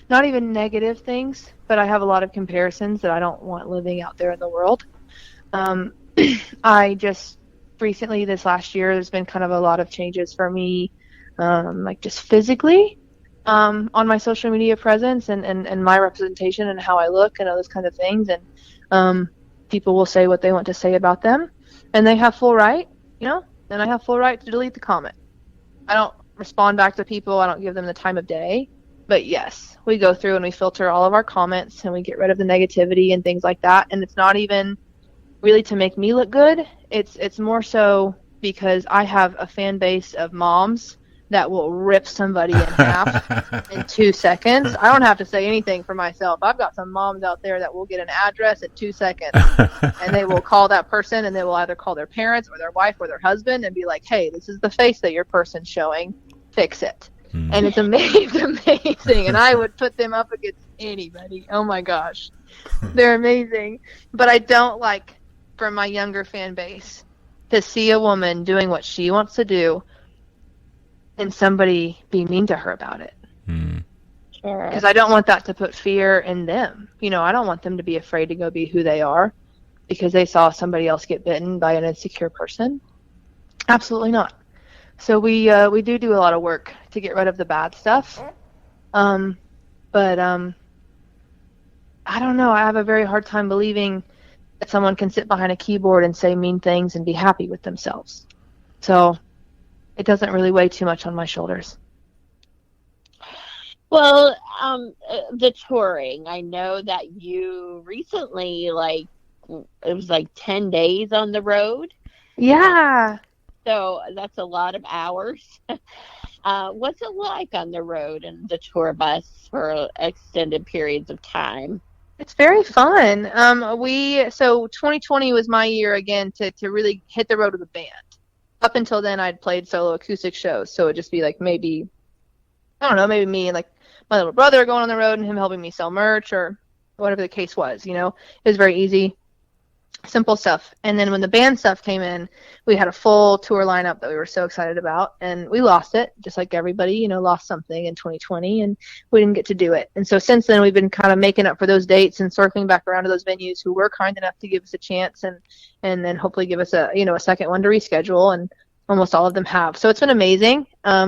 Speaker 3: not even negative things, but I have a lot of comparisons that I don't want living out there in the world. I just recently, this last year, there's been kind of a lot of changes for me, like just physically, on my social media presence and my representation and how I look and all those kind of things. And people will say what they want to say about them, and they have full right, you know, and I have full right to delete the comment. I don't respond back to people. I don't give them the time of day. But yes, we go through and we filter all of our comments and we get rid of the negativity and things like that. And it's not even really to make me look good. It's more so because I have a fan base of moms that will rip somebody in half in 2 seconds. I don't have to say anything for myself. I've got some moms out there that will get an address in 2 seconds, and they will call that person, and they will either call their parents or their wife or their husband and be like, hey, this is the face that your person's showing. Fix it. And it's amazing. And I would put them up against anybody. Oh, my gosh. They're amazing. But I don't like, for my younger fan base, to see a woman doing what she wants to do and somebody be mean to her about it.
Speaker 2: Sure.
Speaker 3: Because I don't want that to put fear in them. You know, I don't want them to be afraid to go be who they are because they saw somebody else get bitten by an insecure person. Absolutely not. So we do a lot of work to get rid of the bad stuff. But I don't know. I have a very hard time believing that someone can sit behind a keyboard and say mean things and be happy with themselves. So it doesn't really weigh too much on my shoulders.
Speaker 2: Well, the touring, I know that you recently, like, it was like 10 days on the road.
Speaker 3: Yeah.
Speaker 2: So that's a lot of hours. What's it like on the road and the tour bus for extended periods of time?
Speaker 3: It's very fun. So 2020 was my year again to really hit the road with a band. Up until then, I'd played solo acoustic shows, so it'd just be like maybe me and like my little brother going on the road and him helping me sell merch or whatever the case was. You know, it was very easy, simple stuff. And then when the band stuff came in, we had a full tour lineup that we were so excited about, and we lost it, just like everybody, you know, lost something in 2020, and we didn't get to do it. And so since then, we've been kind of making up for those dates and circling back around to those venues who were kind enough to give us a chance and then hopefully give us a second one to reschedule, and almost all of them have. So it's been amazing.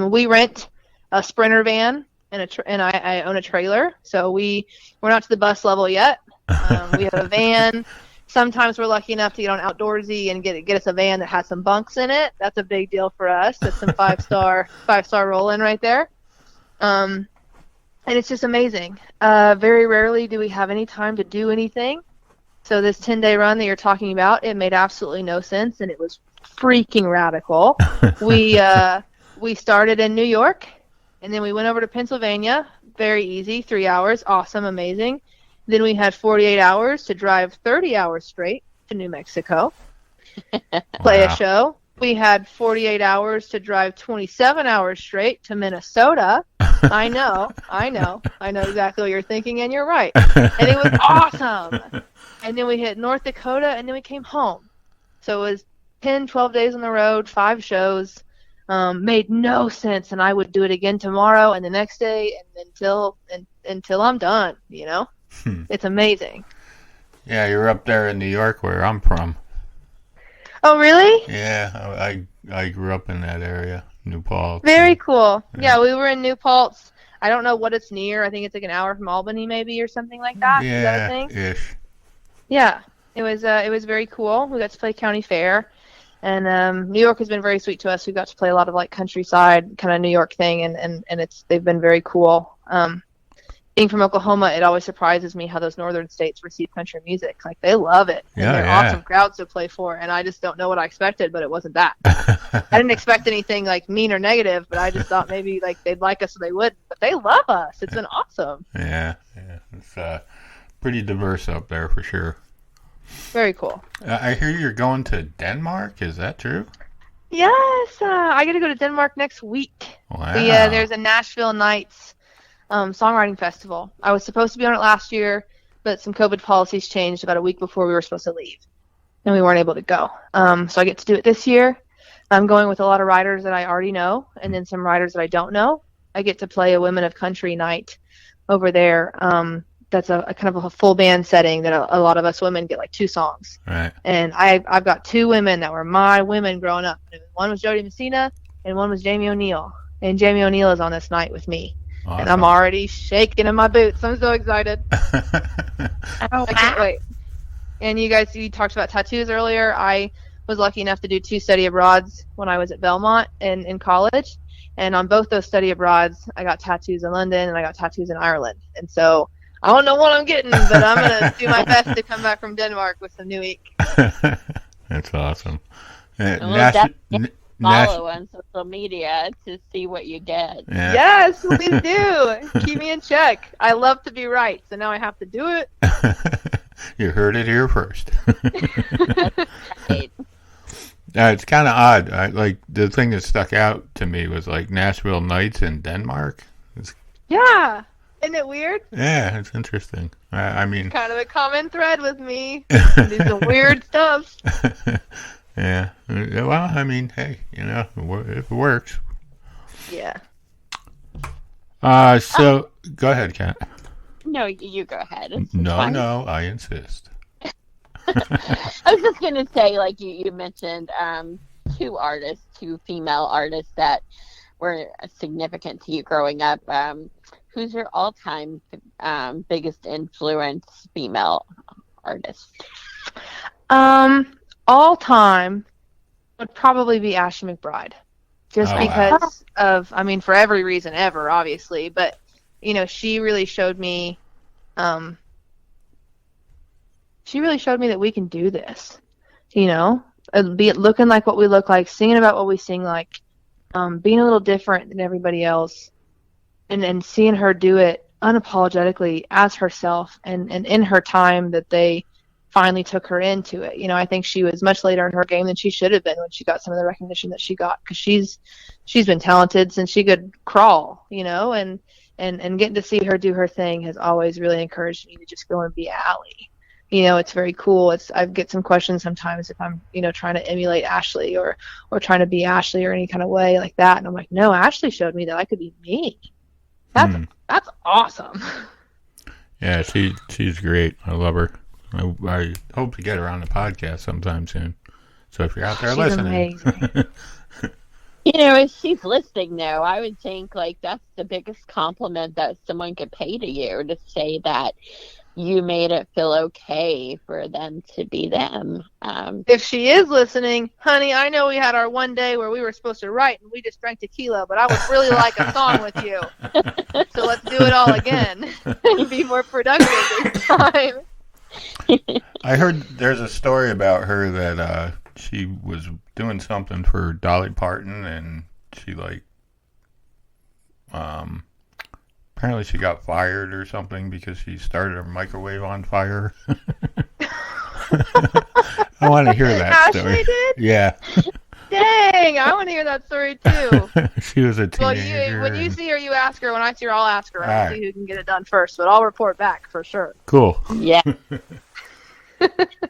Speaker 3: We rent a Sprinter van and I own a trailer, so we're not to the bus level yet. We have a van. Sometimes we're lucky enough to get on Outdoorsy and get us a van that has some bunks in it. That's a big deal for us. That's some five-star roll-in right there. And it's just amazing. Very rarely do we have any time to do anything. So this 10-day run that you're talking about, it made absolutely no sense, and it was freaking radical. We started in New York, and then we went over to Pennsylvania. Very easy, 3 hours, awesome, amazing. Then we had 48 hours to drive 30 hours straight to New Mexico, play a show. We had 48 hours to drive 27 hours straight to Minnesota. I know exactly what you're thinking, and you're right. And it was awesome. And then we hit North Dakota, and then we came home. So it was 10, 12 days on the road, 5 shows. Made no sense, and I would do it again tomorrow and the next day and until I'm done, you know? It's amazing.
Speaker 1: Yeah, you're up there in New York where I'm from.
Speaker 3: Oh, really?
Speaker 1: Yeah, I grew up in that area, New Paltz.
Speaker 3: Very cool. Yeah, we were in New Paltz. I don't know what it's near. I think it's like an hour from Albany maybe or something like that.
Speaker 1: Yeah,
Speaker 3: is that a thing?
Speaker 1: ish.
Speaker 3: Yeah, it was very cool. We got to play county fair. And New York has been very sweet to us. We got to play a lot of like countryside kind of New York thing, and they've been very cool. being from Oklahoma, it always surprises me how those northern states receive country music. Like, they love it, and
Speaker 1: Yeah,
Speaker 3: they're
Speaker 1: yeah.
Speaker 3: awesome crowds to play for. And I just don't know what I expected, but it wasn't that. I didn't expect anything like mean or negative, but I just thought maybe like they'd like us or they wouldn't. But they love us. It's been awesome.
Speaker 1: Yeah, yeah. It's pretty diverse up there for sure.
Speaker 3: Very cool.
Speaker 1: I hear you're going to Denmark. Is that true?
Speaker 3: Yes, I get to go to Denmark next week.
Speaker 1: Wow.
Speaker 3: There's a Nashville Nights songwriting festival. I was supposed to be on it last year, but some COVID policies changed about a week before we were supposed to leave, and we weren't able to go. So I get to do it this year. I'm going with a lot of writers that I already know, and then some writers that I don't know. I get to play a Women of Country night over there. That's a kind of a full band setting that a lot of us women get like 2 songs.
Speaker 1: Right.
Speaker 3: And I've got 2 women that were my women growing up. One was Jody Messina, and one was Jamie O'Neill. And Jamie O'Neill is on this night with me.
Speaker 1: Awesome.
Speaker 3: And I'm already shaking in my boots. I'm so excited.
Speaker 2: Oh,
Speaker 3: I can't wait. And you talked about tattoos earlier. I was lucky enough to do 2 study abroads when I was at Belmont in college. And on both those study abroads, I got tattoos in London and I got tattoos in Ireland. And so I don't know what I'm getting, but I'm going to do my best to come back from Denmark with some new ink.
Speaker 1: That's awesome.
Speaker 2: Follow on social media to see what you get.
Speaker 1: Yeah.
Speaker 3: Yes, please do. Keep me in check. I love to be right, so now I have to do it.
Speaker 1: You heard it here first.
Speaker 2: Right.
Speaker 1: It's kind of odd. Like the thing that stuck out to me was like Nashville Nights in Denmark.
Speaker 3: Yeah. Isn't it weird?
Speaker 1: Yeah, it's interesting. I mean,
Speaker 3: Kind of a common thread with me. Do some weird stuff.
Speaker 1: yeah. Well, I mean, hey, if it works.
Speaker 3: Yeah.
Speaker 1: So go ahead, Kat.
Speaker 2: No, you go ahead. It's
Speaker 1: No,
Speaker 2: fine.
Speaker 1: no, I insist.
Speaker 2: I was just gonna say, like you mentioned, 2 female artists that were significant to you growing up. Who's your all-time biggest influence female artist?
Speaker 3: All time would probably be Ashley McBride. Just
Speaker 1: Oh,
Speaker 3: because of, I mean, for every reason ever, obviously, but, she really showed me, that we can do this, be it looking like what we look like, singing about what we sing like, being a little different than everybody else, and seeing her do it unapologetically as herself, and in her time that they finally took her into it. I think she was much later in her game than she should have been when she got some of the recognition that she got, because she's been talented since she could crawl, and getting to see her do her thing has always really encouraged me to just go and be Allie. It's very cool. I get some questions sometimes if I'm, trying to emulate Ashley or trying to be Ashley or any kind of way like that. And I'm like, no, Ashley showed me that I could be me. That's awesome.
Speaker 1: Yeah, she's great. I love her. I hope to get her on the podcast sometime soon. So if you're out there
Speaker 3: She's
Speaker 1: listening.
Speaker 3: amazing.
Speaker 2: If she's listening though, I would think like that's the biggest compliment that someone could pay to you, to say that you made it feel okay for them to be them.
Speaker 3: If she is listening, honey, I know we had our one day where we were supposed to write and we just drank tequila, but I would really like a song with you. So let's do it all again and be more productive this time.
Speaker 1: I heard there's a story about her that she was doing something for Dolly Parton, and she apparently she got fired or something because she started her microwave on fire. I want to hear that story.
Speaker 3: Ashley did?
Speaker 1: Yeah.
Speaker 3: Dang, I want to hear that story too.
Speaker 1: She was a
Speaker 3: Well,
Speaker 1: teenager.
Speaker 3: when you see her, you ask her. When I see her, I'll ask her.
Speaker 1: All
Speaker 3: I'll
Speaker 1: right.
Speaker 3: see who can get it done first, but I'll report back for sure.
Speaker 1: Cool.
Speaker 2: Yeah.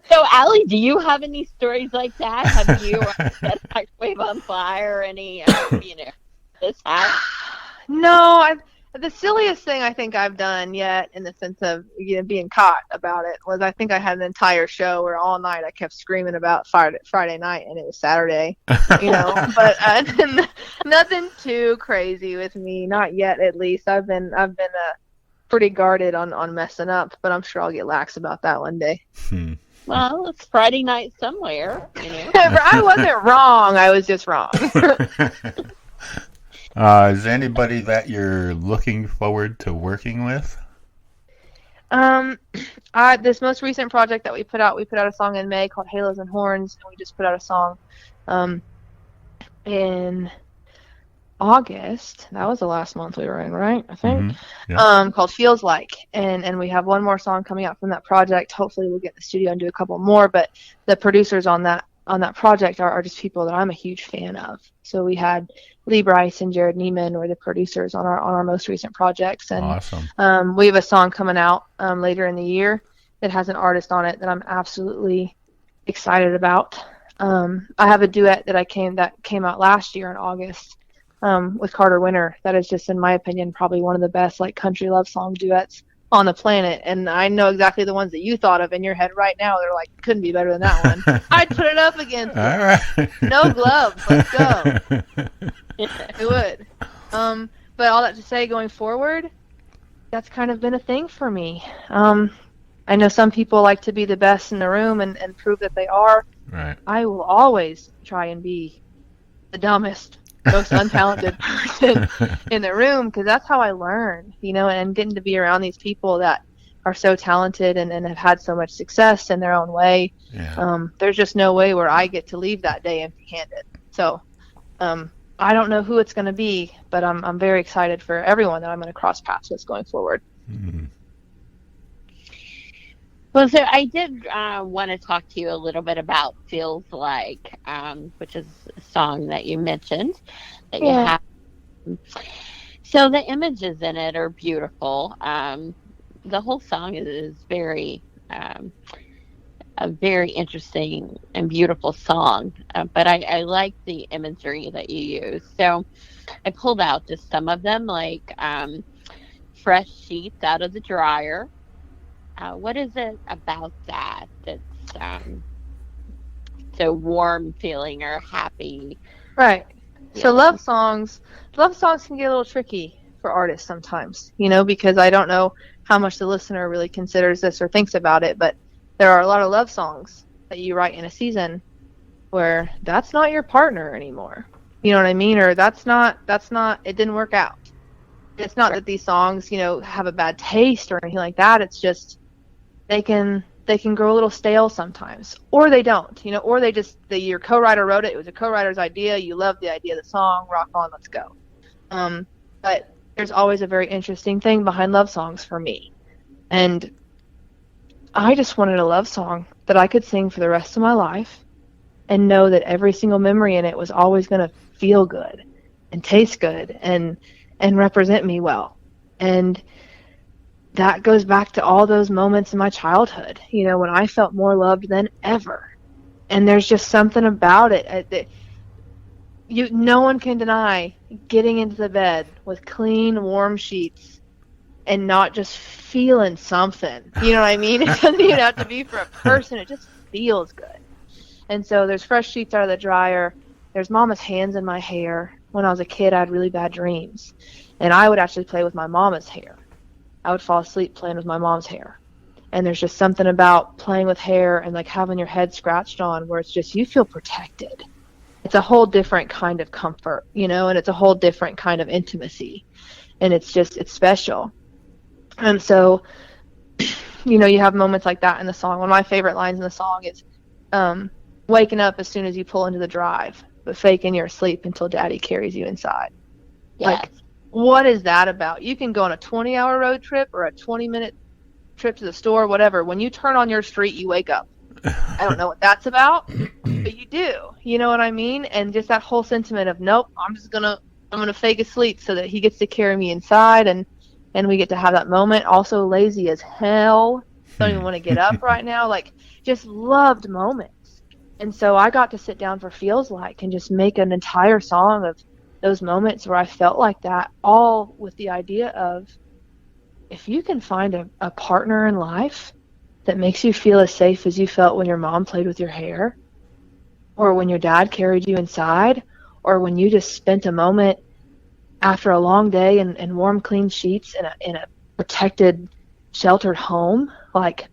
Speaker 2: So, Allie, do you have any stories like that? Have you set a microwave on fire or any, this hat?
Speaker 3: No, the silliest thing I think I've done yet, in the sense of being caught about it, was I think I had an entire show where all night I kept screaming about Friday night, and it was Saturday, But nothing too crazy with me, not yet at least. I've been pretty guarded on messing up, but I'm sure I'll get lax about that one day.
Speaker 2: Well, it's Friday night somewhere,
Speaker 3: I wasn't wrong. I was just wrong.
Speaker 1: Is there anybody that you're looking forward to working with?
Speaker 3: Um, this most recent project that we put out a song in May called Halos and Horns, and we just put out a song, um, in August. That was the last month we were in, right? I think.
Speaker 1: Mm-hmm. Yeah.
Speaker 3: Called Feels Like, and we have one more song coming out from that project. Hopefully, we'll get in the studio and do a couple more. But the producers on that project are just people that I'm a huge fan of. So we had Lee Bryce and Jared Neiman were the producers on our most recent projects, and
Speaker 1: Awesome.
Speaker 3: we have a song coming out later in the year that has an artist on it that I'm absolutely excited about. I have a duet that came out last year in August with Carter Winter. That is just, in my opinion, probably one of the best like country love song duets on the planet. And I know exactly the ones that you thought of in your head right now. They're like, couldn't be better than that one. I'd put it up against
Speaker 1: All
Speaker 3: it.
Speaker 1: right.
Speaker 3: No gloves. Let's go. It would. But all that to say, going forward, that's kind of been a thing for me. I know some people like to be the best in the room and prove that they are.
Speaker 1: Right.
Speaker 3: I will always try and be the dumbest, most untalented person in the room, because that's how I learn, and getting to be around these people that are so talented and have had so much success in their own way.
Speaker 1: Yeah.
Speaker 3: There's just no way where I get to leave that day empty-handed. So I don't know who it's going to be, but I'm very excited for everyone that I'm going to cross paths with going forward.
Speaker 1: Mm-hmm.
Speaker 2: Well, so I did want to talk to you a little bit about Feels Like, which is a song that you mentioned that you have. So the images in it are beautiful. The whole song is very, a very interesting and beautiful song. But I like the imagery that you use. So I pulled out just some of them, like fresh sheets out of the dryer. What is it about that that's so warm feeling or happy?
Speaker 3: Right.
Speaker 2: Yeah.
Speaker 3: So love songs can get a little tricky for artists sometimes, because I don't know how much the listener really considers this or thinks about it, but there are a lot of love songs that you write in a season where that's not your partner anymore. You know what I mean? Or that's not, it didn't work out. It's not that these songs, have a bad taste or anything like that. It's just, they can grow a little stale sometimes, or they don't, or they just, your co-writer wrote it. It was a co-writer's idea. You love the idea of the song, rock on, let's go. But there's always a very interesting thing behind love songs for me. And I just wanted a love song that I could sing for the rest of my life and know that every single memory in it was always going to feel good and taste good and represent me well. And that goes back to all those moments in my childhood, when I felt more loved than ever. And there's just something about it that no one can deny getting into the bed with clean, warm sheets and not just feeling something. You know what I mean? It doesn't even have to be for a person. It just feels good. And so there's fresh sheets out of the dryer. There's mama's hands in my hair. When I was a kid, I had really bad dreams. And I would actually play with my mama's hair. I would fall asleep playing with my mom's hair. And there's just something about playing with hair and like having your head scratched on where it's just, you feel protected. It's a whole different kind of comfort, and it's a whole different kind of intimacy. And it's special. And so, you have moments like that in the song. One of my favorite lines in the song is waking up as soon as you pull into the drive, but faking your sleep until daddy carries you inside.
Speaker 2: Yes.
Speaker 3: Like, what is that about? You can go on a 20-hour road trip or a 20-minute trip to the store, whatever. When you turn on your street, you wake up. I don't know what that's about, but you do. You know what I mean? And just that whole sentiment of, nope, I'm gonna fake asleep so that he gets to carry me inside, and we get to have that moment. Also lazy as hell. Don't even want to get up right now. Like, just loved moments. And so I got to sit down for Feels Like and just make an entire song of those moments where I felt like that, all with the idea of, if you can find a partner in life that makes you feel as safe as you felt when your mom played with your hair, or when your dad carried you inside, or when you just spent a moment after a long day in warm, clean sheets in a protected, sheltered home, like,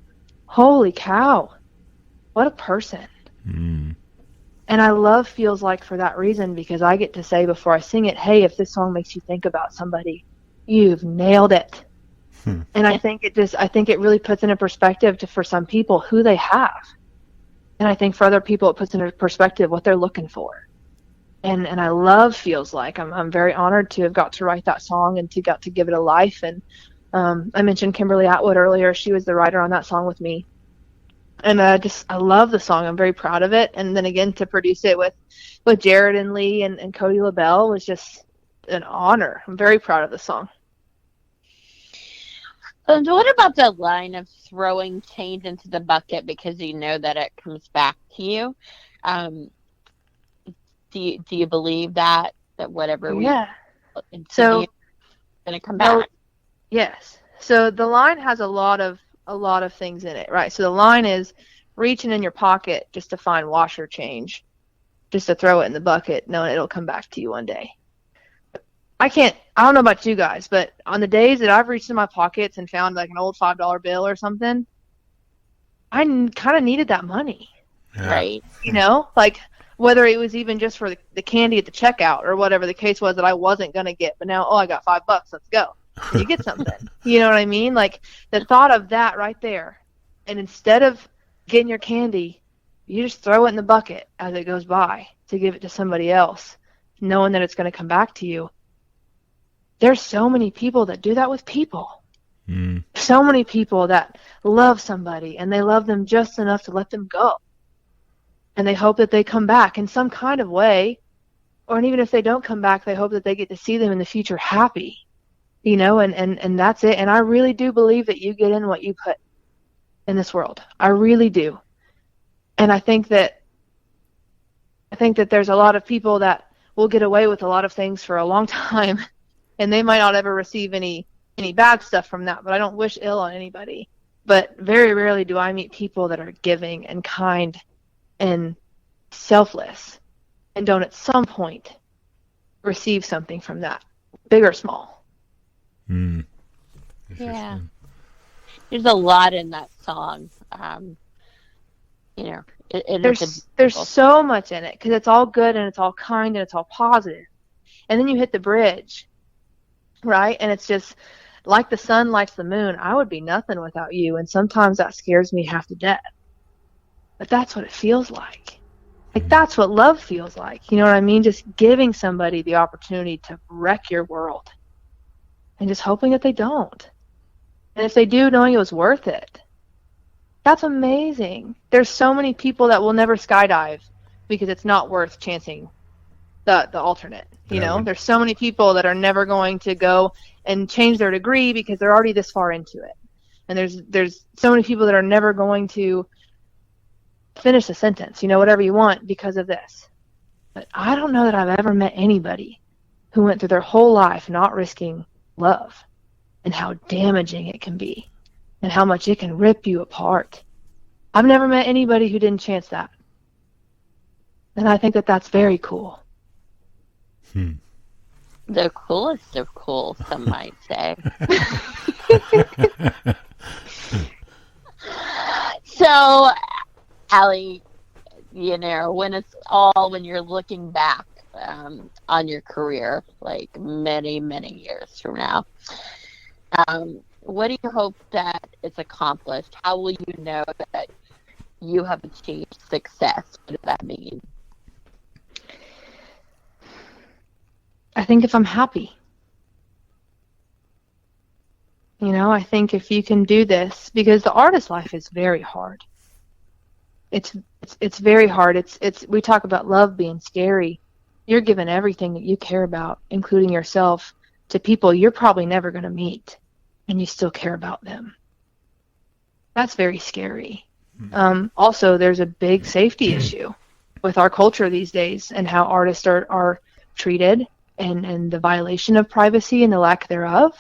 Speaker 3: holy cow, what a person.
Speaker 1: Mm.
Speaker 3: And I love Feels Like for that reason, because I get to say before I sing it, hey, if this song makes you think about somebody, you've nailed it.
Speaker 1: Hmm.
Speaker 3: And I think it really puts into perspective for some people who they have. And I think for other people, it puts into perspective what they're looking for. And I love Feels Like. I'm very honored to have got to write that song and to got to give it a life. And I mentioned Kimberly Atwood earlier. She was the writer on that song with me. And I love the song. I'm very proud of it. And then again, to produce it with Jared and Lee and Cody LaBelle was just an honor. I'm very proud of the song.
Speaker 2: And what about the line of throwing change into the bucket because you know that it comes back to you? Um, do you believe that whatever we
Speaker 3: Yeah.
Speaker 2: put into you
Speaker 3: So
Speaker 2: is going to come
Speaker 3: the
Speaker 2: back?
Speaker 3: yes. So the line has a lot of things in it, right? So the line is reaching in your pocket just to find washer change, just to throw it in the bucket, knowing it'll come back to you one day. I don't know about you guys, but on the days that I've reached in my pockets and found like an old $5 bill or something, I kind of needed that money,
Speaker 1: Yeah.
Speaker 2: Right?
Speaker 3: like whether it was even just for the candy at the checkout or whatever the case was that I wasn't going to get, but now, oh, I got $5, let's go. And you get something. You know what I mean? Like the thought of that right there. And instead of getting your candy, you just throw it in the bucket as it goes by to give it to somebody else, knowing that it's going to come back to you. There's so many people that do that with people.
Speaker 1: Mm.
Speaker 3: So many people that love somebody and they love them just enough to let them go. And they hope that they come back in some kind of way. Or even if they don't come back, they hope that they get to see them in the future happy. And that's it. And I really do believe that you get in what you put in this world. I really do. And I think that there's a lot of people that will get away with a lot of things for a long time, and they might not ever receive any bad stuff from that. But I don't wish ill on anybody. But very rarely do I meet people that are giving and kind and selfless and don't at some point receive something from that, big or small.
Speaker 1: Mm.
Speaker 2: Yeah. There's a lot in that song. It is a
Speaker 3: There's
Speaker 2: beautiful.
Speaker 3: so much in it because it's all good and it's all kind and it's all positive. And then you hit the bridge, right? And it's just like the sun lights the moon. I would be nothing without you. And sometimes that scares me half to death. But that's what it feels like. Like that's what love feels like. You know what I mean? Just giving somebody the opportunity to wreck your world and just hoping that they don't. And if they do, knowing it was worth it. That's amazing. There's so many people that will never skydive because it's not worth chancing the alternate.
Speaker 1: That would,
Speaker 3: There's so many people that are never going to go and change their degree because they're already this far into it. And there's so many people that are never going to finish a sentence, whatever you want because of this. But I don't know that I've ever met anybody who went through their whole life not risking love and how damaging it can be and how much it can rip you apart. I've never met anybody who didn't chance that. And I think that that's very cool.
Speaker 2: The coolest of cool, some might say. So, Allie, when you're looking back on your career, like many, many years from now, what do you hope that it's accomplished? How will you know that you have achieved success? What does that mean?
Speaker 3: I think if I'm happy. I think if you can do this, because the artist life is very hard. It's very hard. It's we talk about love being scary. You're giving everything that you care about, including yourself, to people you're probably never going to meet, and you still care about them. That's very scary. Also, there's a big safety issue with our culture these days and how artists are treated and the violation of privacy and the lack thereof,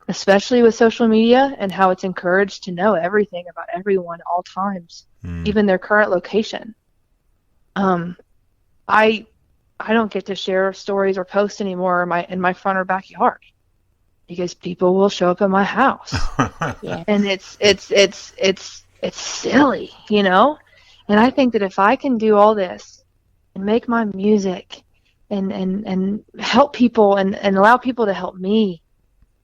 Speaker 3: especially with social media and how it's encouraged to know everything about everyone at all times, even their current location. I don't get to share stories or posts anymore in my front or backyard because people will show up at my house.
Speaker 2: Yeah.
Speaker 3: And it's silly, And I think that if I can do all this and make my music and help people and allow people to help me,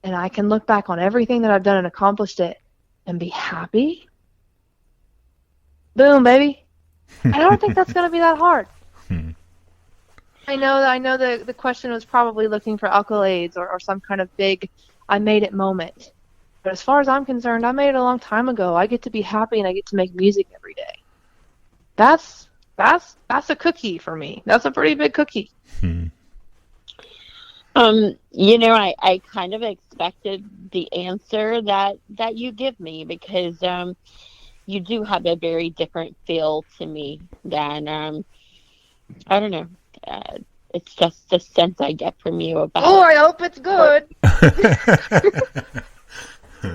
Speaker 3: and I can look back on everything that I've done and accomplished it and be happy, boom, baby. I don't think that's going to be that hard. I know the question was probably looking for accolades or some kind of big I made it moment. But as far as I'm concerned, I made it a long time ago. I get to be happy and I get to make music every day. That's a cookie for me. That's a pretty big cookie.
Speaker 2: I kind of expected the answer that you give me, because you do have a very different feel to me than I don't know. It's just the sense I get from you about.
Speaker 3: Oh, I hope it's good.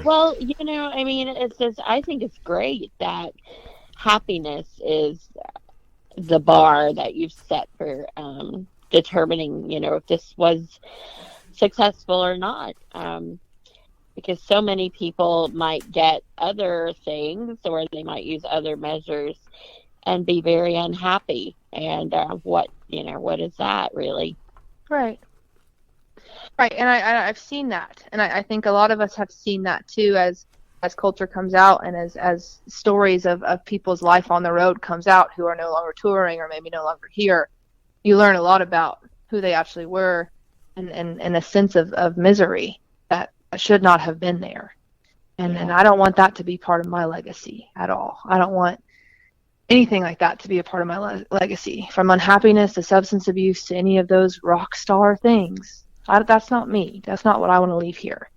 Speaker 2: Well, it's just, I think it's great that happiness is the bar that you've set for determining, if this was successful or not. Because so many people might get other things, or they might use other measures and be very unhappy. And what is that really?
Speaker 3: Right. And I've seen that, and I think a lot of us have seen that too, as culture comes out, and as stories of people's life on the road comes out, who are no longer touring or maybe no longer here. You learn a lot about who they actually were, and a sense of misery that should not have been there. And I don't want that to be part of my legacy at all. I don't want anything like that to be a part of my legacy, from unhappiness to substance abuse to any of those rock star things. That's not me. That's not what I want to leave here.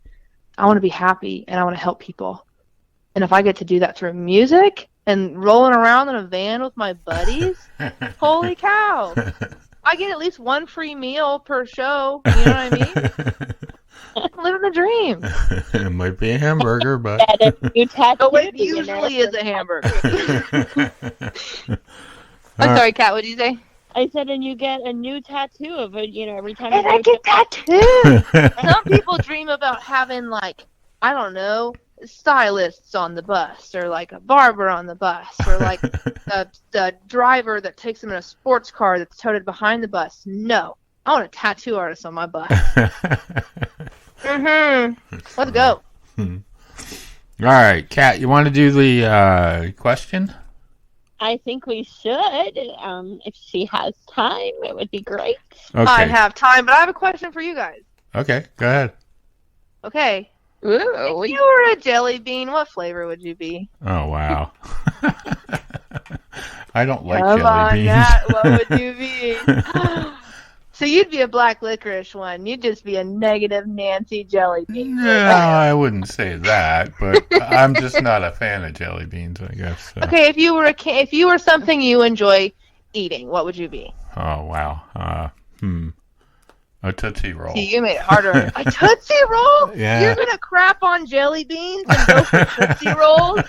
Speaker 3: I want to be happy, and I want to help people. And if I get to do that through music and rolling around in a van with my buddies, holy cow. I get at least one free meal per show. You know what I mean? I'm living the dream.
Speaker 1: It might be a hamburger, but...
Speaker 3: it usually is a hamburger. I'm sorry, Kat, what did you say?
Speaker 2: I said, and you get a new tattoo of it, every time.
Speaker 3: And I get tattoos. Some people dream about having, I don't know, stylists on the bus, or a barber on the bus, or the driver that takes them in a sports car that's toted behind the bus. No, I want a tattoo artist on my bus. Let's go.
Speaker 1: All right, Kat, you want to do the question?
Speaker 2: I think we should. If she has time, it would be great.
Speaker 1: Okay.
Speaker 3: I have time, but I have a question for you guys.
Speaker 1: Okay, go ahead.
Speaker 3: Okay.
Speaker 2: Ooh,
Speaker 3: if you were a jelly bean, what flavor would you be?
Speaker 1: Oh, wow. I don't like
Speaker 3: Come
Speaker 1: jelly
Speaker 3: on,
Speaker 1: beans.
Speaker 3: Nat, what would you be? So you'd be a black licorice one. You'd just be a negative Nancy jelly bean.
Speaker 1: No, I wouldn't say that, but I'm just not a fan of jelly beans, I guess. So.
Speaker 3: Okay, if you were something you enjoy eating, what would you be?
Speaker 1: Oh, wow. A Tootsie Roll.
Speaker 3: See, you made it harder. A Tootsie Roll?
Speaker 1: Yeah.
Speaker 3: You're going to crap on jelly beans and go for Tootsie Rolls?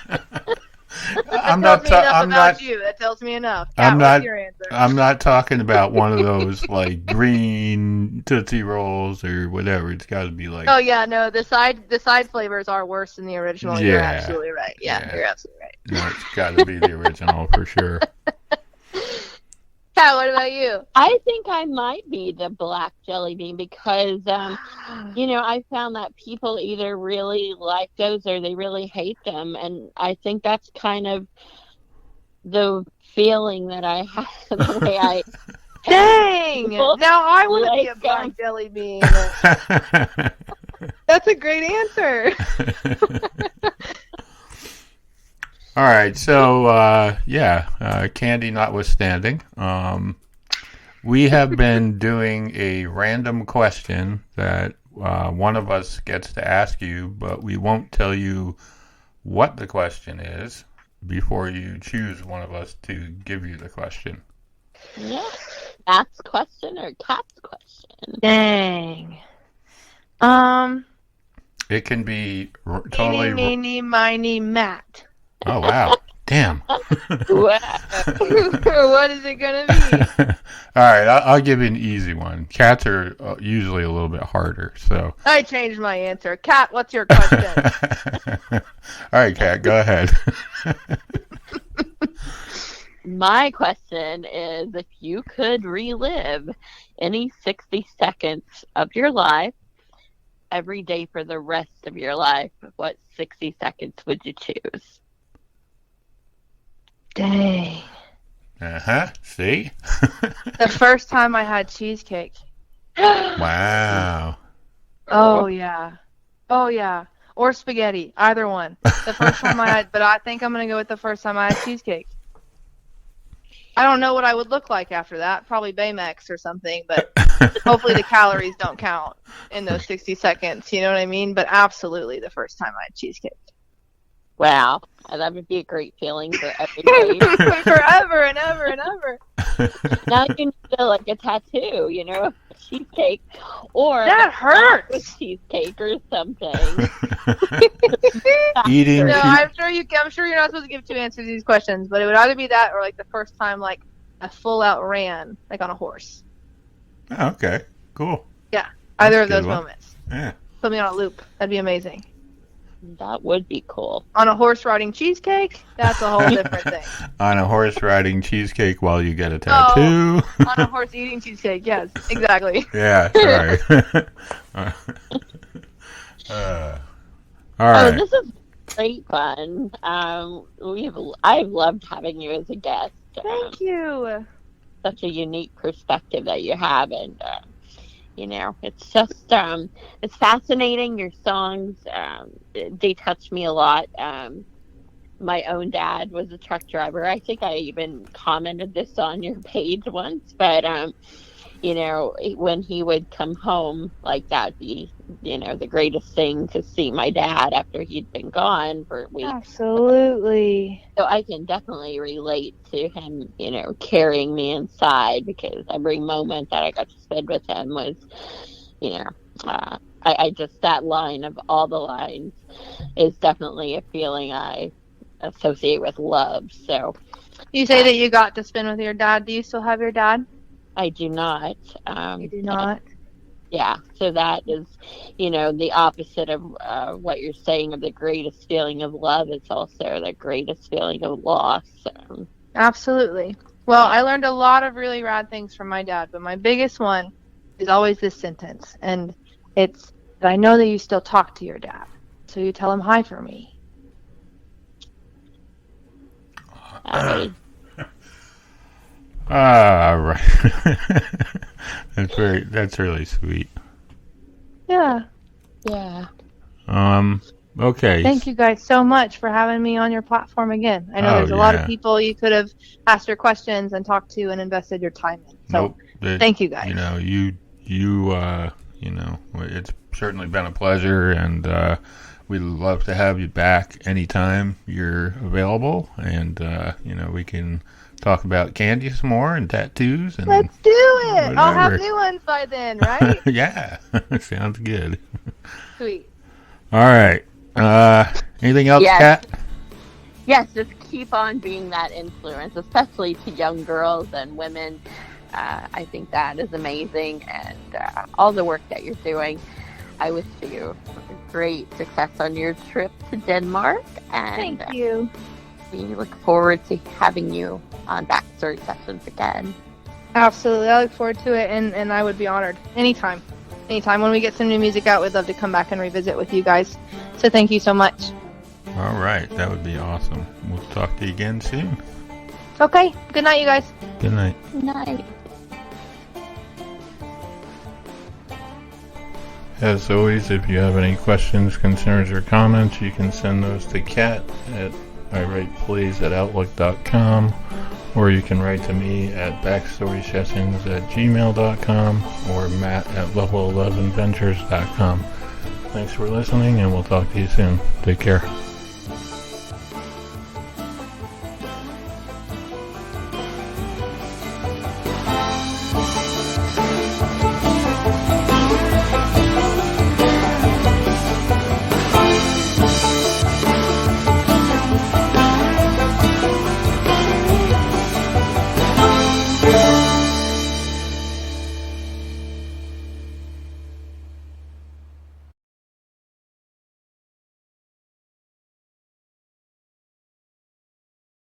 Speaker 3: That tells me enough. Kat, what's your answer?
Speaker 1: I'm not talking about one of those green Tootsie Rolls or whatever. It's got to be
Speaker 3: Oh yeah, no. The side flavors are worse than the original.
Speaker 1: Yeah.
Speaker 3: You're absolutely right. Yeah, you're absolutely right.
Speaker 1: No, it's got to be the original for sure.
Speaker 3: Kat, what about you?
Speaker 2: I think I might be the black jelly bean, because I found that people either really like those or they really hate them, and I think that's kind of the feling that I have, the way I...
Speaker 3: Dang! Now I want to be a black jelly bean. That's a great answer.
Speaker 1: All right, so, candy notwithstanding, we have been doing a random question that one of us gets to ask you, but we won't tell you what the question is before you choose one of us to give you the question.
Speaker 2: Yeah. Matt's question or Kat's question?
Speaker 3: Dang.
Speaker 1: It can be totally...
Speaker 3: Meeny, miny, Matt.
Speaker 1: Oh, wow. Damn.
Speaker 2: Wow.
Speaker 3: What is it going to be?
Speaker 1: All right, I'll give you an easy one. Cats are usually a little bit harder, so...
Speaker 3: I changed my answer. Kat, what's your question?
Speaker 1: All right, Kat, go ahead.
Speaker 2: My question is, if you could relive any 60 seconds of your life, every day for the rest of your life, what 60 seconds would you choose?
Speaker 3: Dang.
Speaker 1: See?
Speaker 3: The first time I had cheesecake.
Speaker 1: Wow.
Speaker 3: Oh, yeah. Oh, yeah. Or spaghetti. Either one. The first time I had, but I think I'm going to go with the first time I had cheesecake. I don't know what I would look like after that. Probably Baymax or something, but hopefully the calories don't count in those 60 seconds. You know what I mean? But absolutely the first time I had cheesecake.
Speaker 2: Wow, that would be a great feeling for every day.
Speaker 3: Forever and ever and ever.
Speaker 2: Now you need like a tattoo, you know, cheesecake, or
Speaker 3: that hurts.
Speaker 2: Cheesecake or something.
Speaker 1: Eating.
Speaker 3: No, I'm sure you're not supposed to give two answers to these questions, but it would either be that or like the first time like I full out ran like on a horse.
Speaker 1: Oh, okay, cool.
Speaker 3: Yeah, either
Speaker 1: That's
Speaker 3: of those
Speaker 1: one.
Speaker 3: moments.
Speaker 1: Yeah.
Speaker 3: Put me on a loop. That'd be amazing.
Speaker 2: That would be cool.
Speaker 3: On a horse riding cheesecake, that's a whole different thing.
Speaker 1: On a horse riding cheesecake while you get a tattoo.
Speaker 3: On a horse eating cheesecake, yes, exactly.
Speaker 1: Yeah, sorry. All right.
Speaker 2: This is great fun. I've loved having you as a guest.
Speaker 3: Thank you.
Speaker 2: Such a unique perspective that you have, and you know, it's just it's fascinating. Your songs, they touch me a lot. My own dad was a truck driver. I think I even commented this on your page once, but you know, when he would come home, like that'd be, you know, the greatest thing to see my dad after he'd been gone for weeks.
Speaker 3: Absolutely.
Speaker 2: So I can definitely relate to him, you know, carrying me inside, because every moment that I got to spend with him was, you know, I just, that line of all the lines is definitely a feeling I associate with love. So
Speaker 3: You say that you got to spend with your dad. Do you still have your dad?
Speaker 2: I do not.
Speaker 3: You do not?
Speaker 2: Yeah, so that is, you know, the opposite of what you're saying of the greatest feeling of love. It's also the greatest feeling of loss.
Speaker 3: Absolutely. Well, I learned a lot of really rad things from my dad, but my biggest one is always this sentence, and it's that I know that you still talk to your dad, so you tell him hi for me.
Speaker 1: Right. That's really sweet.
Speaker 3: Yeah.
Speaker 2: Yeah.
Speaker 1: Okay.
Speaker 3: Thank you guys so much for having me on your platform again. I know there's a lot of people you could have asked your questions and talked to and invested your time in. So thank you guys.
Speaker 1: You know, you know, it's certainly been a pleasure, and we'd love to have you back anytime you're available, and you know, we can talk about candy some more and tattoos. And
Speaker 3: let's do it.
Speaker 1: Whatever.
Speaker 3: I'll have new ones by then, right?
Speaker 1: Yeah. Sounds good.
Speaker 3: Sweet.
Speaker 1: All right. Anything else, Kat?
Speaker 2: Yes, just keep on being that influence, especially to young girls and women. I think that is amazing, and all the work that you're doing. I wish you great success on your trip to Denmark. And
Speaker 3: thank you.
Speaker 2: We look forward to having you on Backstory Sessions again.
Speaker 3: Absolutely. I look forward to it, and I would be honored. Anytime. Anytime. When we get some new music out, we'd love to come back and revisit with you guys. So thank you so much.
Speaker 1: All right. That would be awesome. We'll talk to you again soon.
Speaker 3: Okay. Good night, you guys.
Speaker 1: Good night.
Speaker 2: Good night.
Speaker 1: As always, if you have any questions, concerns, or comments, you can send those to Kat at iWritePlays@outlook.com, or you can write to me at backstorysessions@gmail.com or matt@level11ventures.com. Thanks for listening, and we'll talk to you soon. Take care.